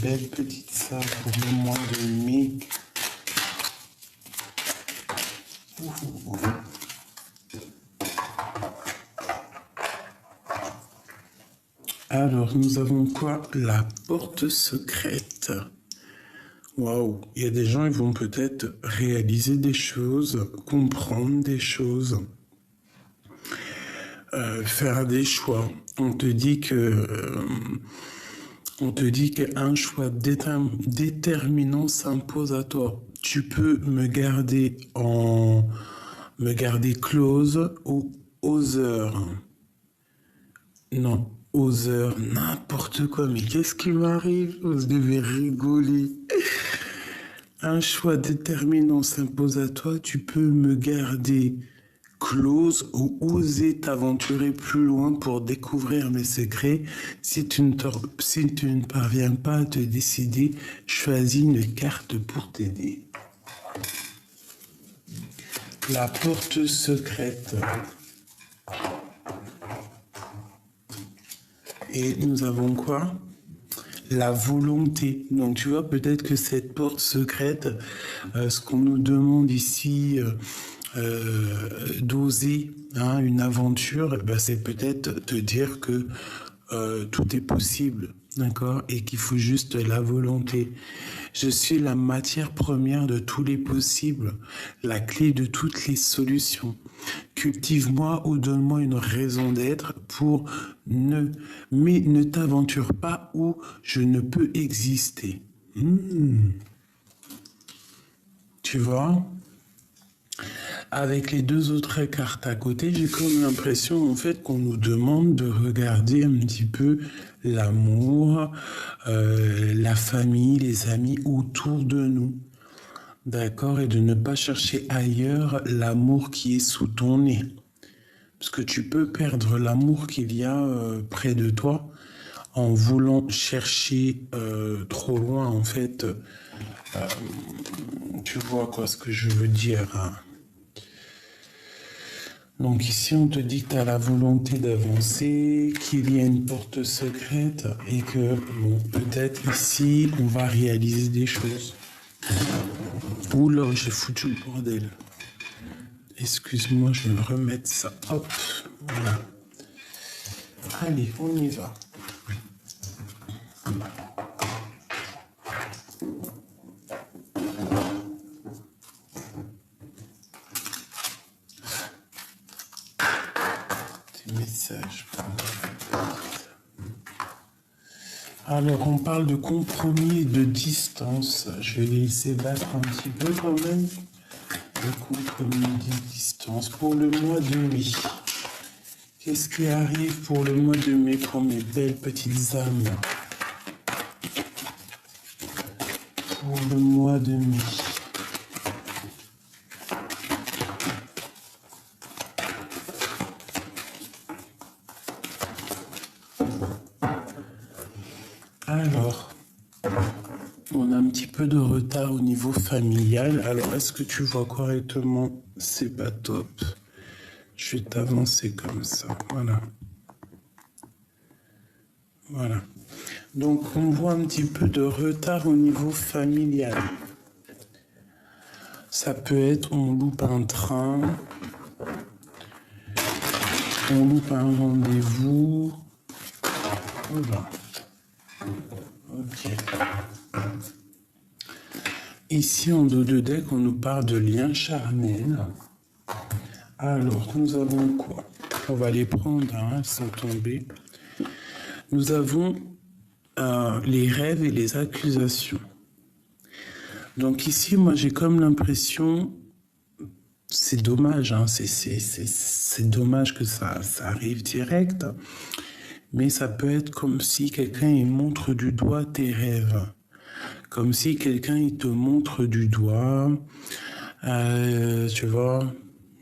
belles petites sœurs pour le mois de mai. Alors, nous avons quoi? La porte secrète. Waouh, il y a des gens, ils vont peut-être réaliser des choses, comprendre des choses, faire des choix. On te dit qu'un choix déterminant s'impose à toi. Tu peux me garder close ou aux heures. Non, aux heures, n'importe quoi. Mais qu'est-ce qui m'arrive? Vous devez rigoler. Un choix déterminant s'impose à toi. Tu peux me garder close ou oser t'aventurer plus loin pour découvrir mes secrets. Si tu ne parviens pas à te décider, choisis une carte pour t'aider. La porte secrète. Et nous avons quoi? La volonté. Donc tu vois, peut-être que cette porte secrète, ce qu'on nous demande ici, d'oser une aventure, c'est peut-être te dire que tout est possible, d'accord, et qu'il faut juste la volonté. Je suis la matière première de tous les possibles, la clé de toutes les solutions. Cultive-moi ou donne-moi une raison d'être mais ne t'aventure pas où je ne peux exister. Tu vois? Avec les deux autres cartes à côté, j'ai comme l'impression en fait qu'on nous demande de regarder un petit peu l'amour, la famille, les amis autour de nous. D'accord? Et de ne pas chercher ailleurs l'amour qui est sous ton nez. Parce que tu peux perdre l'amour qu'il y a près de toi en voulant chercher trop loin en fait. Tu vois quoi ce que je veux dire, hein? Donc ici, on te dit que tu as la volonté d'avancer, qu'il y a une porte secrète et que, peut-être ici, on va réaliser des choses. Oula, j'ai foutu le bordel. Excuse-moi, je vais me remettre ça. Hop, voilà. Allez, on y va. Message. Alors, on parle de compromis et de distance. Je vais laisser battre un petit peu quand même. Le compromis et de distance pour le mois de mai. Qu'est-ce qui arrive pour le mois de mai pour mes belles petites âmes? Pour le mois de mai. Alors, on a un petit peu de retard au niveau familial. Alors, est-ce que tu vois correctement? C'est pas top. Je vais t'avancer comme ça. Voilà. Voilà. Donc, on voit un petit peu de retard au niveau familial. Ça peut être, on loupe un train, on loupe un rendez-vous. Voilà. Ok. Ici, en dos de deck, on nous parle de lien charnel. Alors, nous avons quoi? On va les prendre, elles sont tombées. Nous avons les rêves et les accusations. Donc ici, moi, j'ai comme l'impression, c'est dommage, c'est dommage que ça arrive direct, mais ça peut être comme si quelqu'un il montre du doigt tes rêves. Comme si quelqu'un il te montre du doigt, tu vois,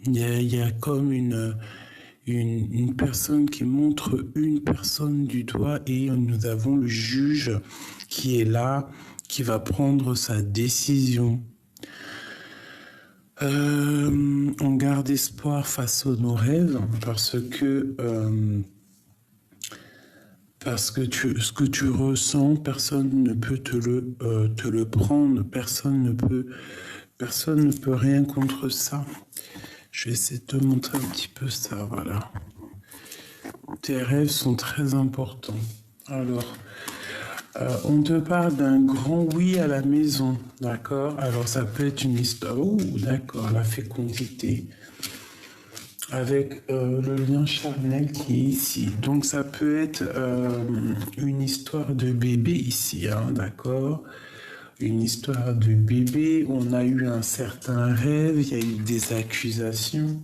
il y a comme une personne qui montre une personne du doigt et nous avons le juge qui est là, qui va prendre sa décision. On garde espoir face à nos rêves parce que Parce que ce que tu ressens, personne ne peut te le prendre, personne ne peut rien contre ça. Je vais essayer de te montrer un petit peu ça, voilà. Tes rêves sont très importants. Alors, on te parle d'un grand oui à la maison, d'accord? Alors, ça peut être une histoire, d'accord, la fécondité, avec le lien charnel qui est ici. Donc, ça peut être une histoire de bébé ici, hein, d'accord? Une histoire de bébé, on a eu un certain rêve, il y a eu des accusations.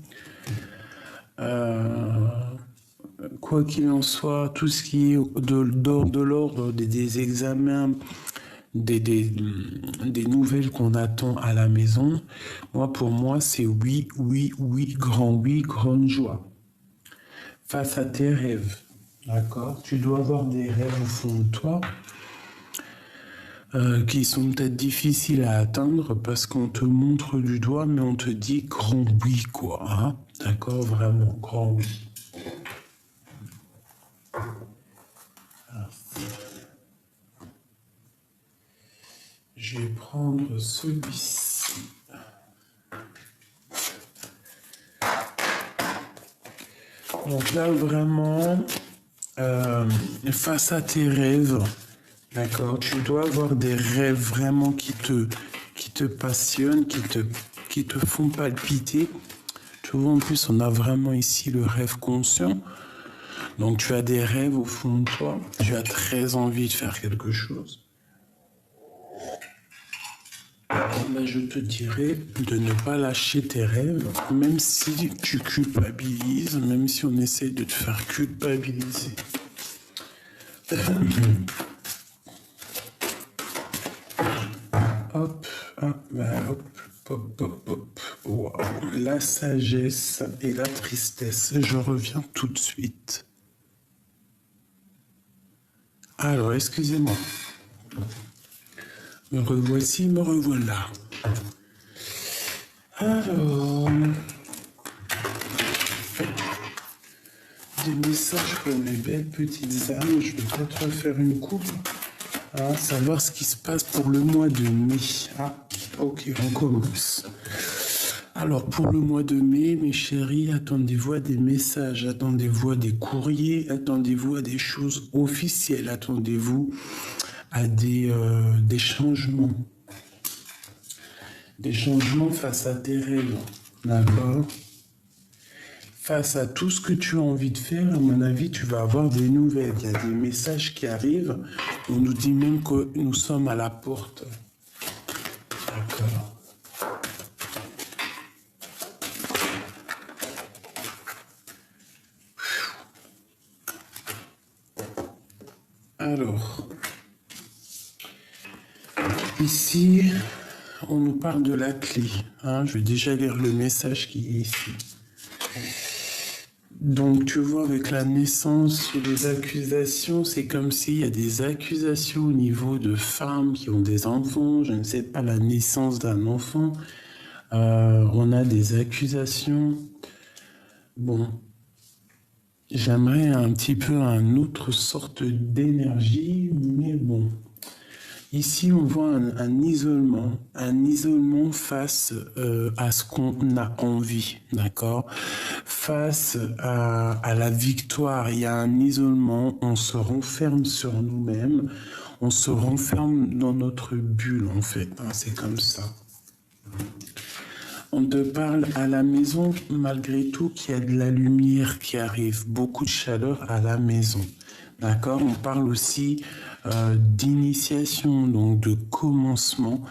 Quoi qu'il en soit, tout ce qui est de l'ordre des examens, des nouvelles qu'on attend à la maison, pour moi, c'est oui, oui, oui, grande joie. Face à tes rêves, d'accord? Tu dois avoir des rêves au fond de toi qui sont peut-être difficiles à atteindre parce qu'on te montre du doigt, mais on te dit grand oui, quoi. Hein? D'accord? Vraiment, grand oui. Je vais prendre celui-ci. Donc là, vraiment, face à tes rêves, d'accord, tu dois avoir des rêves vraiment qui te passionnent, qui te font palpiter. Tu vois, en plus, on a vraiment ici le rêve conscient. Donc tu as des rêves au fond de toi, tu as très envie de faire quelque chose. Ben, je te dirais de ne pas lâcher tes rêves, même si tu culpabilises, même si on essaie de te faire culpabiliser. Hop, hop. Wow. La sagesse et la tristesse. Je reviens tout de suite. Alors, excusez-moi. Me revoici, me revoilà. Alors, des messages pour mes belles petites âmes. Je vais peut-être refaire une coupe. Savoir ce qui se passe pour le mois de mai. Ok, on commence. Alors, pour le mois de mai, mes chéris, attendez-vous à des messages, attendez-vous à des courriers, attendez-vous à des choses officielles, attendez-vous à des changements. Des changements face à tes rêves, d'accord? Face à tout ce que tu as envie de faire, à mon avis, tu vas avoir des nouvelles. Il y a des messages qui arrivent. On nous dit même que nous sommes à la porte. D'accord. Alors, ici, on nous parle de la clé. Je vais déjà lire le message qui est ici. Donc, tu vois, avec la naissance, les accusations, c'est comme s'il y a des accusations au niveau de femmes qui ont des enfants, je ne sais pas, la naissance d'un enfant. On a des accusations. Bon, j'aimerais un petit peu une autre sorte d'énergie, mais bon. Ici, on voit un isolement face à ce qu'on a envie, d'accord? Face à la victoire, il y a un isolement, on se renferme sur nous-mêmes, on se renferme dans notre bulle, en fait, c'est comme ça. On te parle à la maison, malgré tout, qu'il y a de la lumière qui arrive, beaucoup de chaleur à la maison. D'accord? On parle aussi d'initiation, donc de commencement,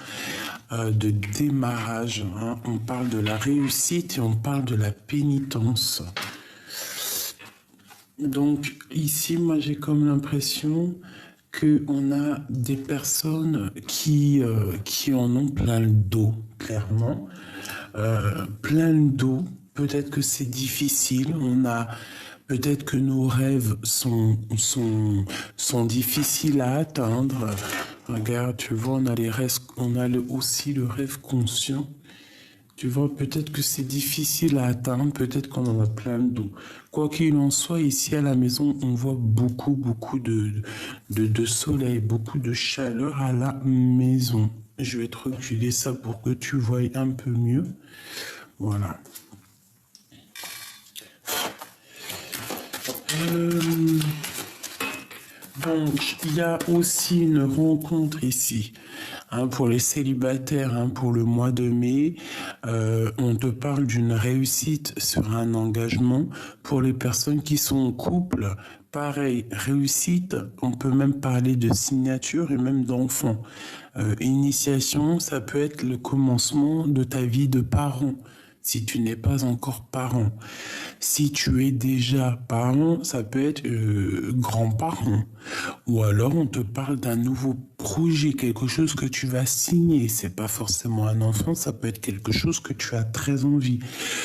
de démarrage. On parle de la réussite et on parle de la pénitence. Donc ici, moi j'ai comme l'impression qu'on a des personnes qui en ont plein le dos, clairement. Plein le dos. Peut-être que c'est difficile. Peut-être que nos rêves sont difficiles à atteindre. Regarde, tu vois, on a aussi le rêve conscient. Tu vois, peut-être que c'est difficile à atteindre, peut-être qu'on en a plein le dos. Quoi qu'il en soit, ici à la maison, on voit beaucoup de soleil, beaucoup de chaleur à la maison. Je vais te reculer ça pour que tu voies un peu mieux. Voilà. Donc, il y a aussi une rencontre ici. Pour les célibataires, pour le mois de mai, on te parle d'une réussite sur un engagement. Pour les personnes qui sont en couple, pareil, réussite, on peut même parler de signature et même d'enfant. Initiation, ça peut être le commencement de ta vie de parent, si tu n'es pas encore parent. Si tu es déjà parent, ça peut être grand-parent. Ou alors on te parle d'un nouveau projet, quelque chose que tu vas signer. C'est pas forcément un enfant, ça peut être quelque chose que tu as très envie.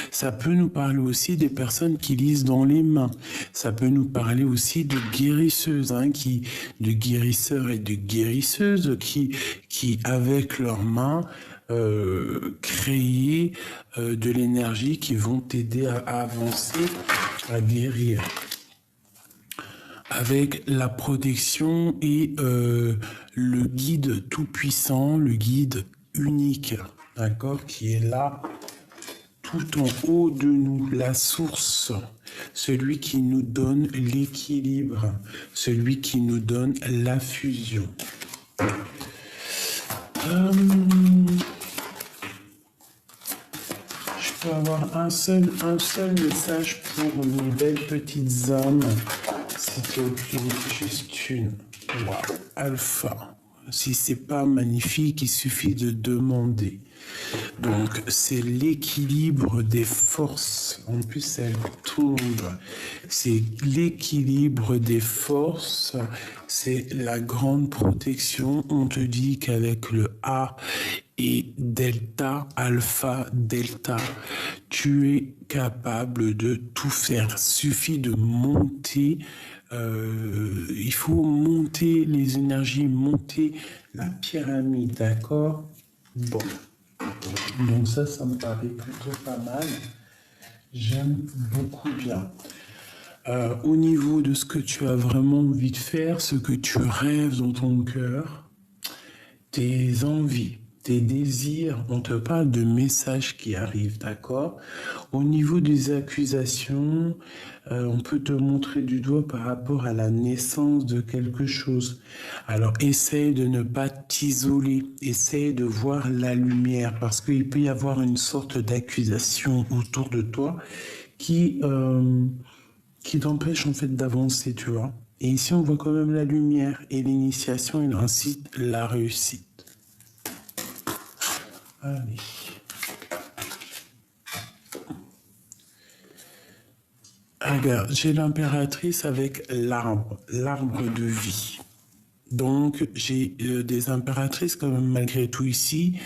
Ça peut nous parler aussi des personnes qui lisent dans les mains. Ça peut nous parler aussi de guérisseuses, de guérisseurs et de guérisseuses qui avec leurs mains, créer de l'énergie qui vont t'aider à avancer, à guérir. Avec la protection et le guide tout-puissant, le guide unique, d'accord, qui est là tout en haut de nous, la source, celui qui nous donne l'équilibre, celui qui nous donne la fusion. Je peux avoir un seul message pour mes belles petites âmes. S'il te plaît, juste une. Wow. Alpha. Si c'est pas magnifique, il suffit de demander. Donc, c'est l'équilibre des forces. En plus, elle tombe. C'est l'équilibre des forces. C'est la grande protection. On te dit qu'avec le A et delta, alpha, delta, tu es capable de tout faire. Suffit de monter. Il faut monter les énergies, monter la pyramide, d'accord? Bon. Donc ça me paraît plutôt pas mal. J'aime beaucoup bien. Au niveau de ce que tu as vraiment envie de faire, ce que tu rêves dans ton cœur, tes envies, tes désirs, on te parle de messages qui arrivent, d'accord? Au niveau des accusations, on peut te montrer du doigt par rapport à la naissance de quelque chose. Alors, essaye de ne pas t'isoler, essaye de voir la lumière, parce qu'il peut y avoir une sorte d'accusation autour de toi qui t'empêche en fait d'avancer, tu vois. Et ici, on voit quand même la lumière et l'initiation, il incite la réussite. Allez. Regarde, j'ai l'impératrice avec l'arbre de vie. Donc, j'ai des impératrices quand même malgré tout ici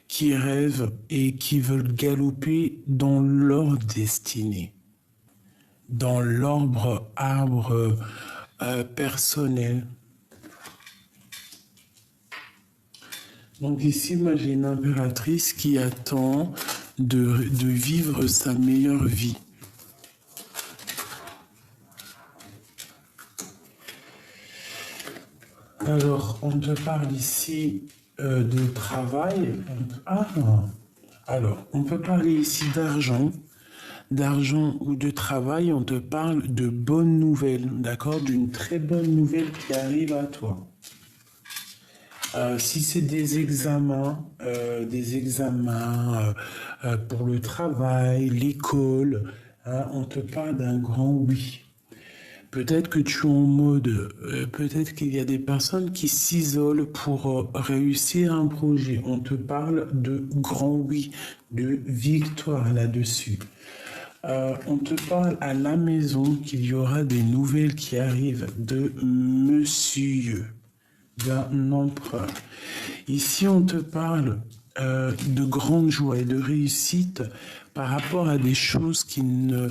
qui rêvent et qui veulent galoper dans leur destinée, dans arbre personnel. Donc ici, moi, j'ai une impératrice qui attend de vivre sa meilleure vie. Alors, on te parle ici de travail. Alors, on peut parler ici d'argent ou de travail. On te parle de bonnes nouvelles, d'accord? D'une très bonne nouvelle qui arrive à toi. Si c'est des examens pour le travail, l'école, on te parle d'un grand oui. Peut-être que tu es en mode, peut-être qu'il y a des personnes qui s'isolent pour réussir un projet. On te parle de grand oui, de victoire là-dessus. On te parle à la maison qu'il y aura des nouvelles qui arrivent de monsieur, d'un empereur. Ici, on te parle de grande joie et de réussite par rapport à des choses qui ne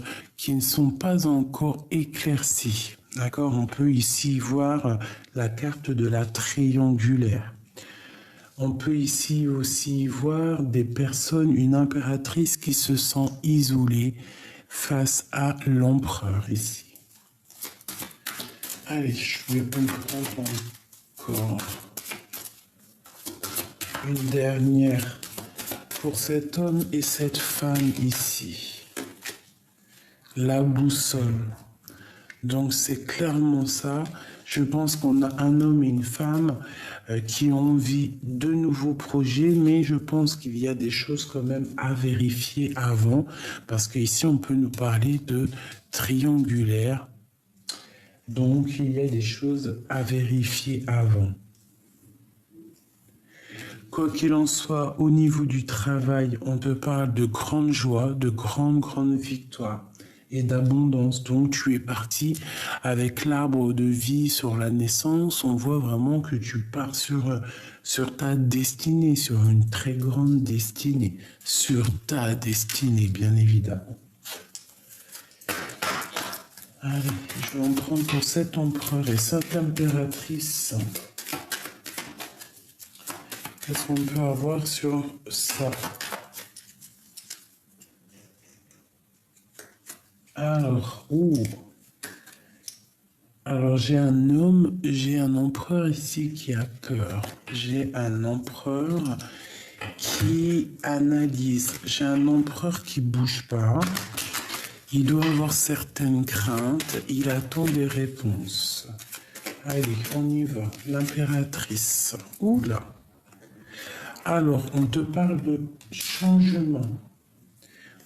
sont pas encore éclaircies. D'accord? On peut ici voir la carte de la triangulaire. On peut ici aussi voir des personnes, une impératrice qui se sent isolée face à l'empereur ici. Allez, je vais prendre encore une dernière pour cet homme et cette femme ici. La boussole. Donc c'est clairement ça. Je pense qu'on a un homme et une femme qui ont envie de nouveaux projets, mais je pense qu'il y a des choses quand même à vérifier avant, parce qu'ici on peut nous parler de triangulaire. Donc il y a des choses à vérifier avant. Quoi qu'il en soit, au niveau du travail, on te parle de grande joie, de grande victoire et d'abondance. Donc tu es parti avec l'arbre de vie sur la naissance. On voit vraiment que tu pars sur ta destinée, sur une très grande destinée, sur ta destinée, bien évidemment. Allez, je vais en prendre pour cet empereur et cette impératrice. Qu'est-ce qu'on peut avoir sur ça? Alors, alors j'ai un homme, j'ai un empereur ici qui a peur. J'ai un empereur qui analyse. J'ai un empereur qui bouge pas. Il doit avoir certaines craintes. Il attend des réponses. Allez, on y va. L'impératrice. Oula. Alors, on te parle de changement.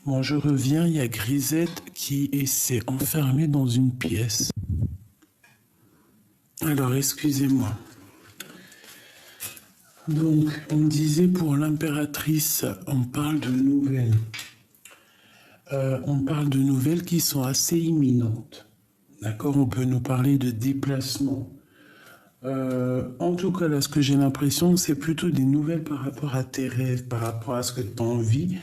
Bon, je reviens, il y a Grisette qui s'est enfermée dans une pièce. Alors, excusez-moi. Donc, on disait pour l'impératrice, on parle de nouvelles. On parle de nouvelles qui sont assez imminentes. D'accord? On peut nous parler de déplacement. En tout cas, là, ce que j'ai l'impression, c'est plutôt des nouvelles par rapport à tes rêves, par rapport à ce que tu as envie,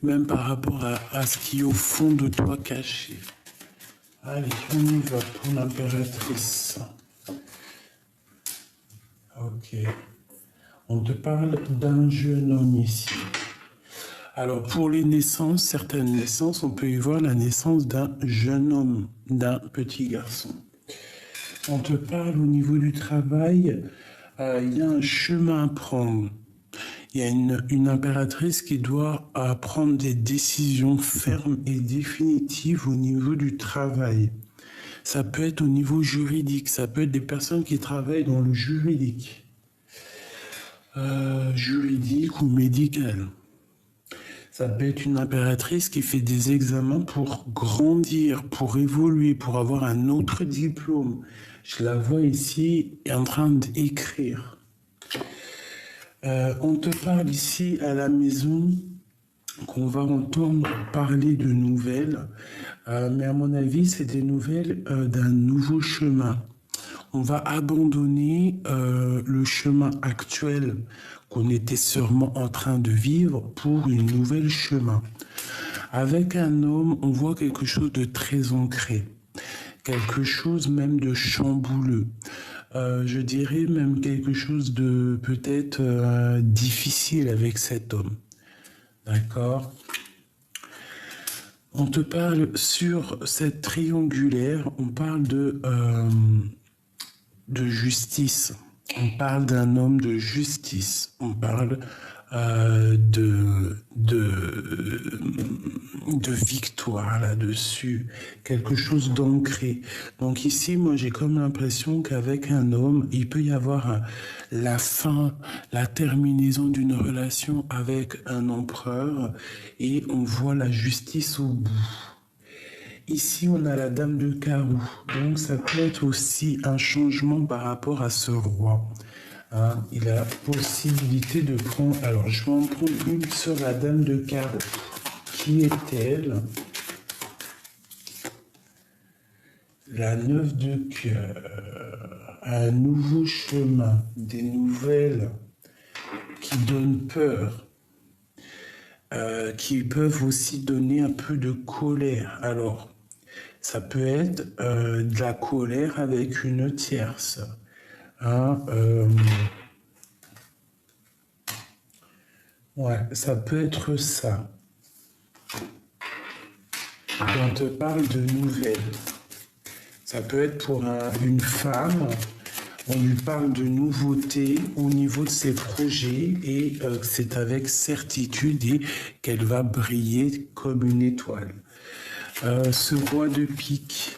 même par rapport à ce qui est au fond de toi caché. Allez, on y va pour l'impératrice. Ok. On te parle d'un jeune homme ici. Alors, pour les naissances, certaines naissances, on peut y voir la naissance d'un jeune homme, d'un petit garçon. On te parle au niveau du travail, il y a un chemin à prendre. Il y a une impératrice qui doit prendre des décisions fermes et définitives au niveau du travail. Ça peut être au niveau juridique, ça peut être des personnes qui travaillent dans le juridique. Juridique ou médical. Ça peut être une impératrice qui fait des examens pour grandir, pour évoluer, pour avoir un autre diplôme. Je la vois ici en train d'écrire. On te parle ici à la maison qu'on va entendre parler de nouvelles, mais à mon avis, c'est des nouvelles d'un nouveau chemin. On va abandonner le chemin actuel qu'on était sûrement en train de vivre pour une nouvelle chemin. Avec un homme, on voit quelque chose de très ancré, quelque chose même de chambouleux. Je dirais même quelque chose de peut-être difficile avec cet homme. D'accord? On te parle sur cette triangulaire, on parle de justice. On parle d'un homme de justice. On parle de victoire là-dessus. Quelque chose d'ancré. Donc ici, moi, j'ai comme l'impression qu'avec un homme, il peut y avoir la fin, la terminaison d'une relation avec un empereur et on voit la justice au bout. Ici, on a la dame de carreau, donc ça peut être aussi un changement par rapport à ce roi. Hein, il a la possibilité de prendre... Alors, je vais en prendre une sur la dame de carreau. Qui est-elle? La 9 de cœur. Un nouveau chemin, des nouvelles qui donnent peur. Qui peuvent aussi donner un peu de colère. Alors, ça peut être de la colère avec une tierce. Hein, Ouais, ça peut être ça. On te parle de nouvelles. Ça peut être pour une femme. On lui parle de nouveautés au niveau de ses projets et c'est avec certitude et qu'elle va briller comme une étoile. Ce roi de pique,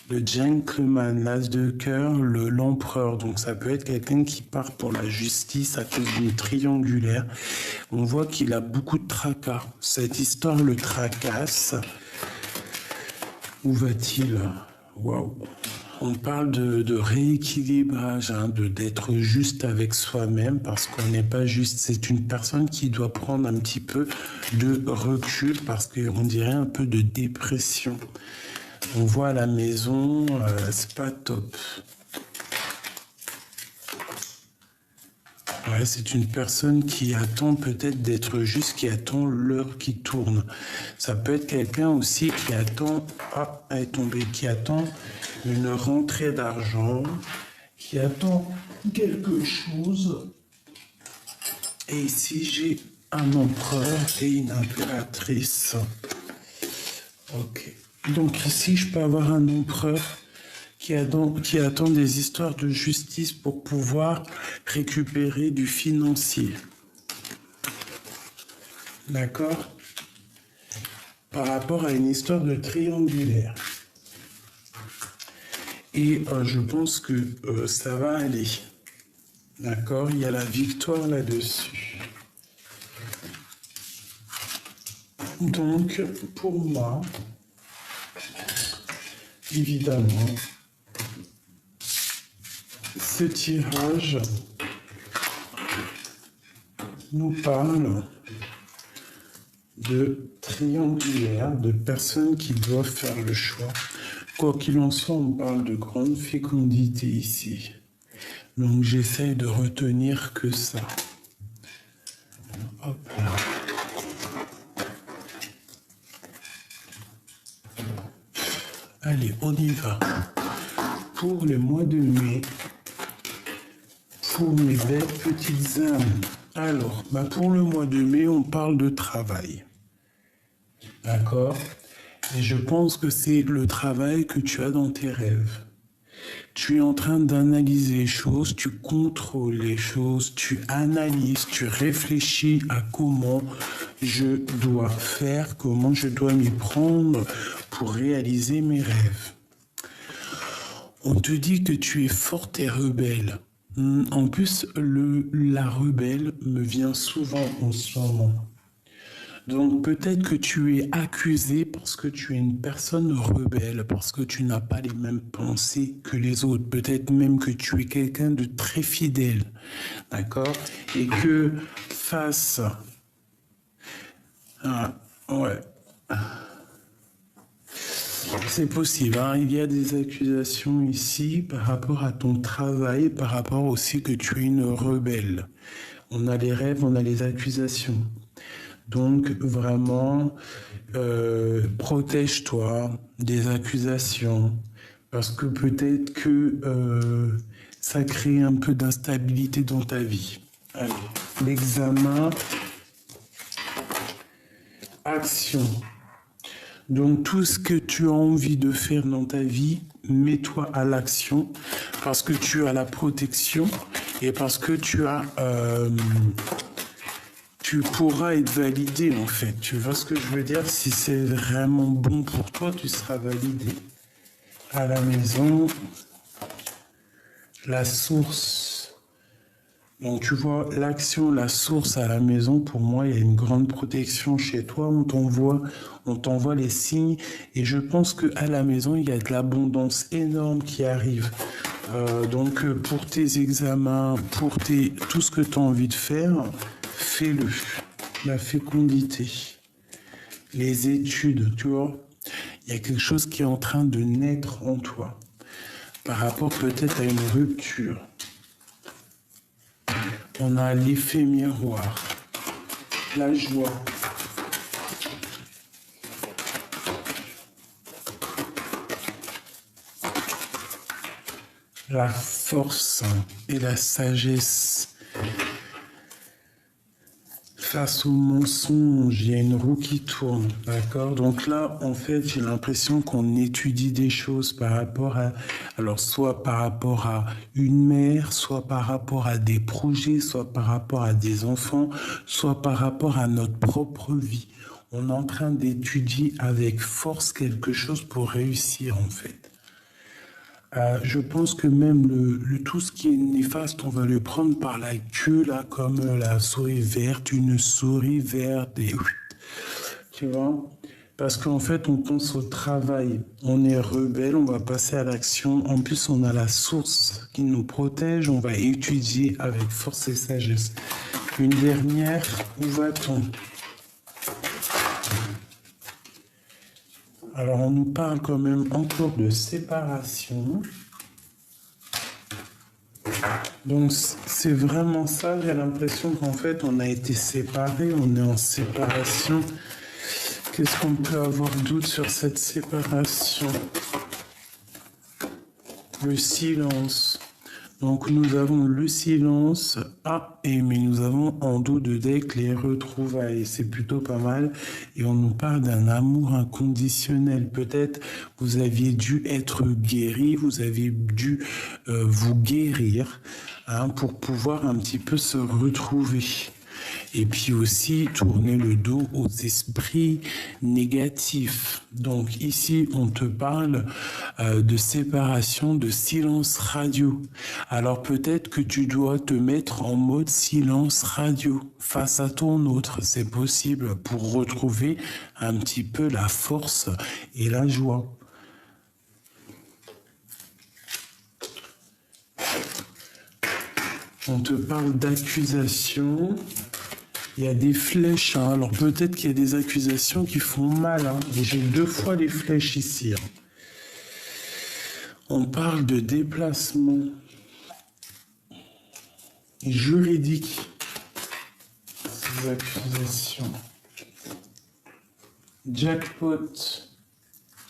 le gentleman, l'as de cœur, l'empereur. Donc ça peut être quelqu'un qui part pour la justice à cause d'une triangulaire. On voit qu'il a beaucoup de tracas. Cette histoire le tracasse. Où va-t-il? Waouh! On parle de rééquilibrage, hein, d'être juste avec soi-même parce qu'on n'est pas juste. C'est une personne qui doit prendre un petit peu de recul parce qu'on dirait un peu de dépression. On voit à la maison, c'est pas top. Ouais, c'est une personne qui attend peut-être d'être juste, qui attend l'heure qui tourne. Ça peut être quelqu'un aussi qui attend, elle est tombée, qui attend une rentrée d'argent, qui attend quelque chose. Et ici, j'ai un empereur et une impératrice. Ok. Donc ici, je peux avoir un empereur qui attend des histoires de justice pour pouvoir récupérer du financier. D'accord? Par rapport à une histoire de triangulaire. Et je pense que ça va aller. D'accord? Il y a la victoire là-dessus. Donc, pour moi, évidemment, ce tirage nous parle de triangulaire, de personnes qui doivent faire le choix. Quoi qu'il en soit, on parle de grande fécondité ici. Donc j'essaye de retenir que ça. Hop là. Allez, on y va. Pour le mois de mai, pour mes belles petites âmes. Alors, pour le mois de mai, on parle de travail. D'accord? Et je pense que c'est le travail que tu as dans tes rêves. Tu es en train d'analyser les choses, tu contrôles les choses, tu analyses, tu réfléchis à comment je dois faire, comment je dois m'y prendre pour réaliser mes rêves. On te dit que tu es forte et rebelle. En plus, la rebelle me vient souvent en ce moment. Donc peut-être que tu es accusé parce que tu es une personne rebelle, parce que tu n'as pas les mêmes pensées que les autres. Peut-être même que tu es quelqu'un de très fidèle, d'accord? Et que face à... Ouais. C'est possible, hein. Il y a des accusations ici par rapport à ton travail, par rapport aussi que tu es une rebelle. On a les rêves, on a les accusations. Donc vraiment, protège-toi des accusations, parce que peut-être que ça crée un peu d'instabilité dans ta vie. Allez, l'examen, action. Donc tout ce que tu as envie de faire dans ta vie, mets-toi à l'action, parce que tu as la protection et parce que tu pourras être validé en fait. Tu vois ce que je veux dire? Si c'est vraiment bon pour toi, tu seras validé. À la maison, la source. Donc tu vois, l'action, la source à la maison, pour moi, il y a une grande protection chez toi. On t'envoie les signes. Et je pense qu'à la maison, il y a de l'abondance énorme qui arrive. Donc pour tes examens, pour tout ce que tu as envie de faire, fais-le. La fécondité, les études, tu vois, il y a quelque chose qui est en train de naître en toi par rapport peut-être à une rupture. On a l'effet miroir, la joie. La force et la sagesse. face au mensonge, il y a une roue qui tourne, d'accord? Donc là, en fait, j'ai l'impression qu'on étudie des choses par rapport à, alors soit par rapport à une mère, soit par rapport à des projets, soit par rapport à des enfants, soit par rapport à notre propre vie. On est en train d'étudier avec force quelque chose pour réussir, en fait. Je pense que même tout ce qui est néfaste, on va le prendre par la queue, là, comme la souris verte, une souris verte, et tu vois? Parce qu'en fait, on pense au travail, on est rebelle, on va passer à l'action. En plus, on a la source qui nous protège, on va étudier avec force et sagesse. Une dernière, où va-t-on? Alors, on nous parle quand même encore de séparation. Donc, c'est vraiment ça, j'ai l'impression qu'en fait, on a été séparés, on est en séparation. Qu'est-ce qu'on peut avoir doute sur cette séparation? Le silence. Donc, nous avons le silence. Mais nous avons en dos de deck les retrouvailles. C'est plutôt pas mal. Et on nous parle d'un amour inconditionnel. Peut-être vous aviez dû être guéri, vous avez dû vous guérir pour pouvoir un petit peu se retrouver. Et puis aussi tourner le dos aux esprits négatifs. Donc ici, on te parle de séparation, de silence radio. Alors peut-être que tu dois te mettre en mode silence radio face à ton autre. C'est possible pour retrouver un petit peu la force et la joie. On te parle d'accusation. Il y a des flèches, alors peut-être qu'il y a des accusations qui font mal. Et j'ai 2 fois les flèches ici. On parle de déplacement juridique. Ces accusations. Jackpot.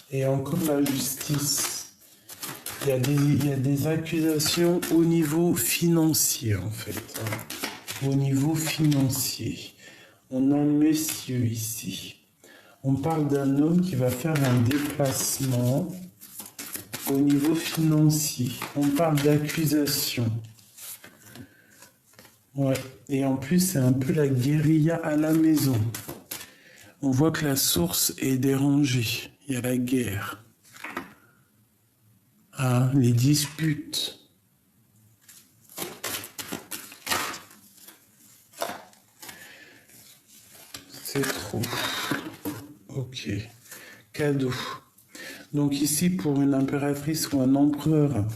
Et encore la justice. Il y a des accusations au niveau financier, en fait. Au niveau financier. On a un monsieur ici. On parle d'un homme qui va faire un déplacement au niveau financier. On parle d'accusation. Ouais. Et en plus, c'est un peu la guérilla à la maison. On voit que la source est dérangée. Il y a la guerre. Les disputes. C'est trop. Ok. Cadeau. Donc ici, pour une impératrice ou un empereur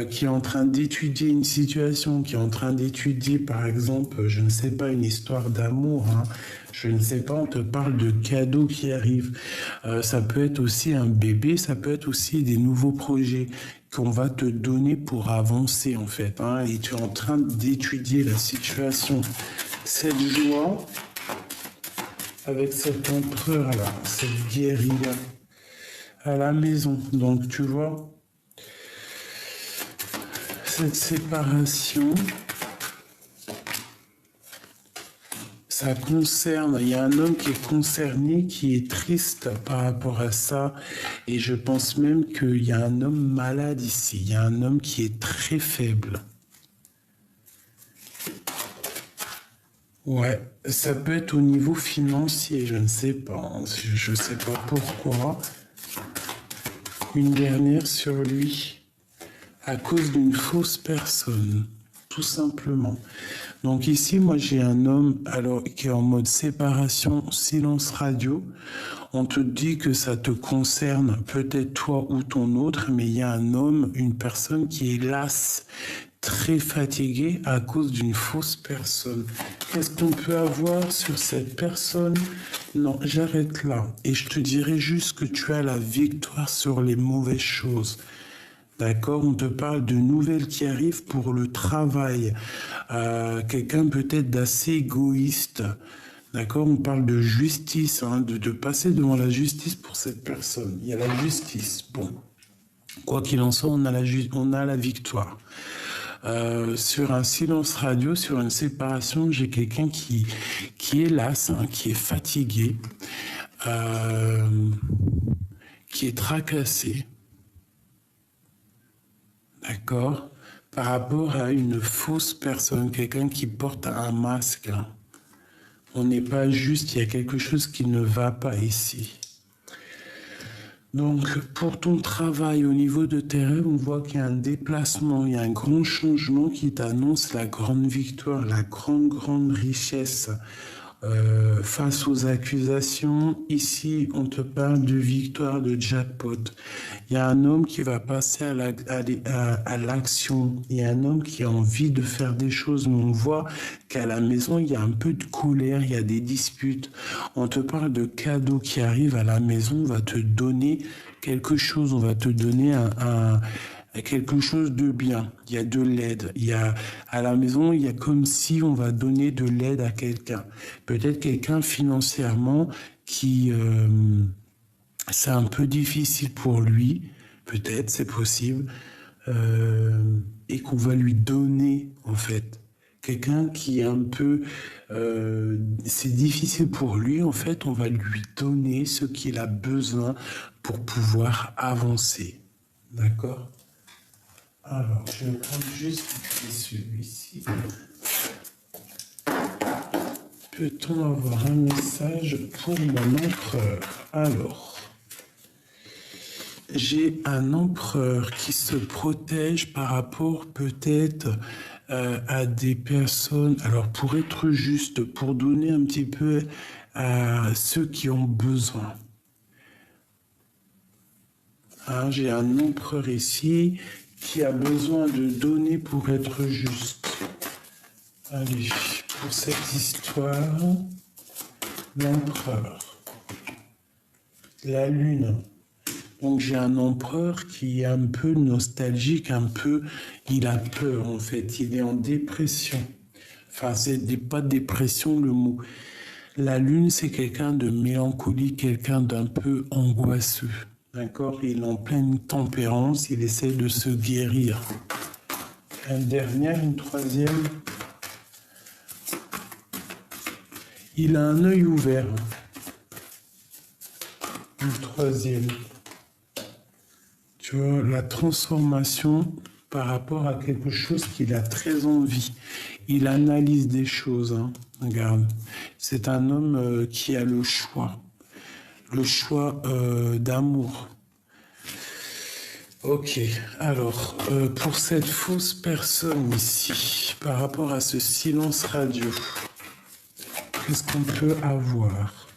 qui est en train d'étudier une situation, qui est en train d'étudier, par exemple, je ne sais pas, une histoire d'amour, je ne sais pas, on te parle de cadeaux qui arrivent. Ça peut être aussi un bébé, ça peut être aussi des nouveaux projets qu'on va te donner pour avancer, en fait. Et tu es en train d'étudier la situation. Cette joie, avec cet empereur-là, cette guérilla à la maison. Donc, tu vois, cette séparation, ça concerne, il y a un homme qui est concerné, qui est triste par rapport à ça, et je pense même qu'il y a un homme malade ici, il y a un homme qui est très faible. Ouais, ça peut être au niveau financier, je ne sais pas, je ne sais pas pourquoi. Une dernière sur lui, à cause d'une fausse personne, tout simplement. Donc ici, moi j'ai un homme alors qui est en mode séparation, silence radio. On te dit que ça te concerne, peut-être toi ou ton autre, mais il y a un homme, une personne qui est lasse, très fatiguée à cause d'une fausse personne. Qu'est-ce qu'on peut avoir sur cette personne? Non, j'arrête là. Et je te dirai juste que tu as la victoire sur les mauvaises choses. D'accord, on te parle de nouvelles qui arrivent pour le travail. Quelqu'un peut-être d'assez égoïste. D'accord, on parle de justice, de passer devant la justice pour cette personne. Il y a la justice. Bon, quoi qu'il en soit, on a la victoire. sur un silence radio, sur une séparation, j'ai quelqu'un qui est las, hein, qui est fatigué, qui est tracassé, d'accord, par rapport à une fausse personne, quelqu'un qui porte un masque. On n'est pas juste, il y a quelque chose qui ne va pas ici. Donc, pour ton travail au niveau de tes rêves, on voit qu'il y a un déplacement, il y a un grand changement qui t'annonce la grande victoire, la grande richesse face aux accusations. Ici, on te parle de victoire, de jackpot. Il y a un homme qui va passer à l'action. Il y a un homme qui a envie de faire des choses, mais on voit qu'à la maison, il y a un peu de colère, il y a des disputes. On te parle de cadeaux qui arrivent à la maison, on va te donner quelque chose, on va te donner quelque chose de bien. Il y a de l'aide. À la maison, il y a comme si on va donner de l'aide à quelqu'un. Peut-être quelqu'un financièrement qui c'est un peu difficile pour lui. Peut-être, c'est possible. Et qu'on va lui donner, en fait. Quelqu'un qui est un peu... c'est difficile pour lui, en fait. On va lui donner ce qu'il a besoin pour pouvoir avancer. D'accord ? Alors, je vais prendre juste celui-ci. Peut-on avoir un message pour mon empereur? Alors, j'ai un empereur qui se protège par rapport peut-être à des personnes. Alors, pour être juste, pour donner un petit peu à ceux qui ont besoin. Hein, j'ai un empereur ici qui a besoin de donner pour être juste. Allez, pour cette histoire, l'empereur, la lune. Donc j'ai un empereur qui est un peu nostalgique, il a peur en fait, il est en dépression. Enfin, c'est pas dépression le mot. La lune, c'est quelqu'un de mélancolique, quelqu'un d'un peu angoisseux. D'accord, il est en pleine tempérance, il essaie de se guérir. Une troisième. Il a un œil ouvert. Une troisième. Tu vois, la transformation par rapport à quelque chose qu'il a très envie. Il analyse des choses. Hein. Regarde, c'est un homme qui a le choix d'amour. Ok, alors, pour cette fausse personne ici, par rapport à ce silence radio, qu'est-ce qu'on peut avoir?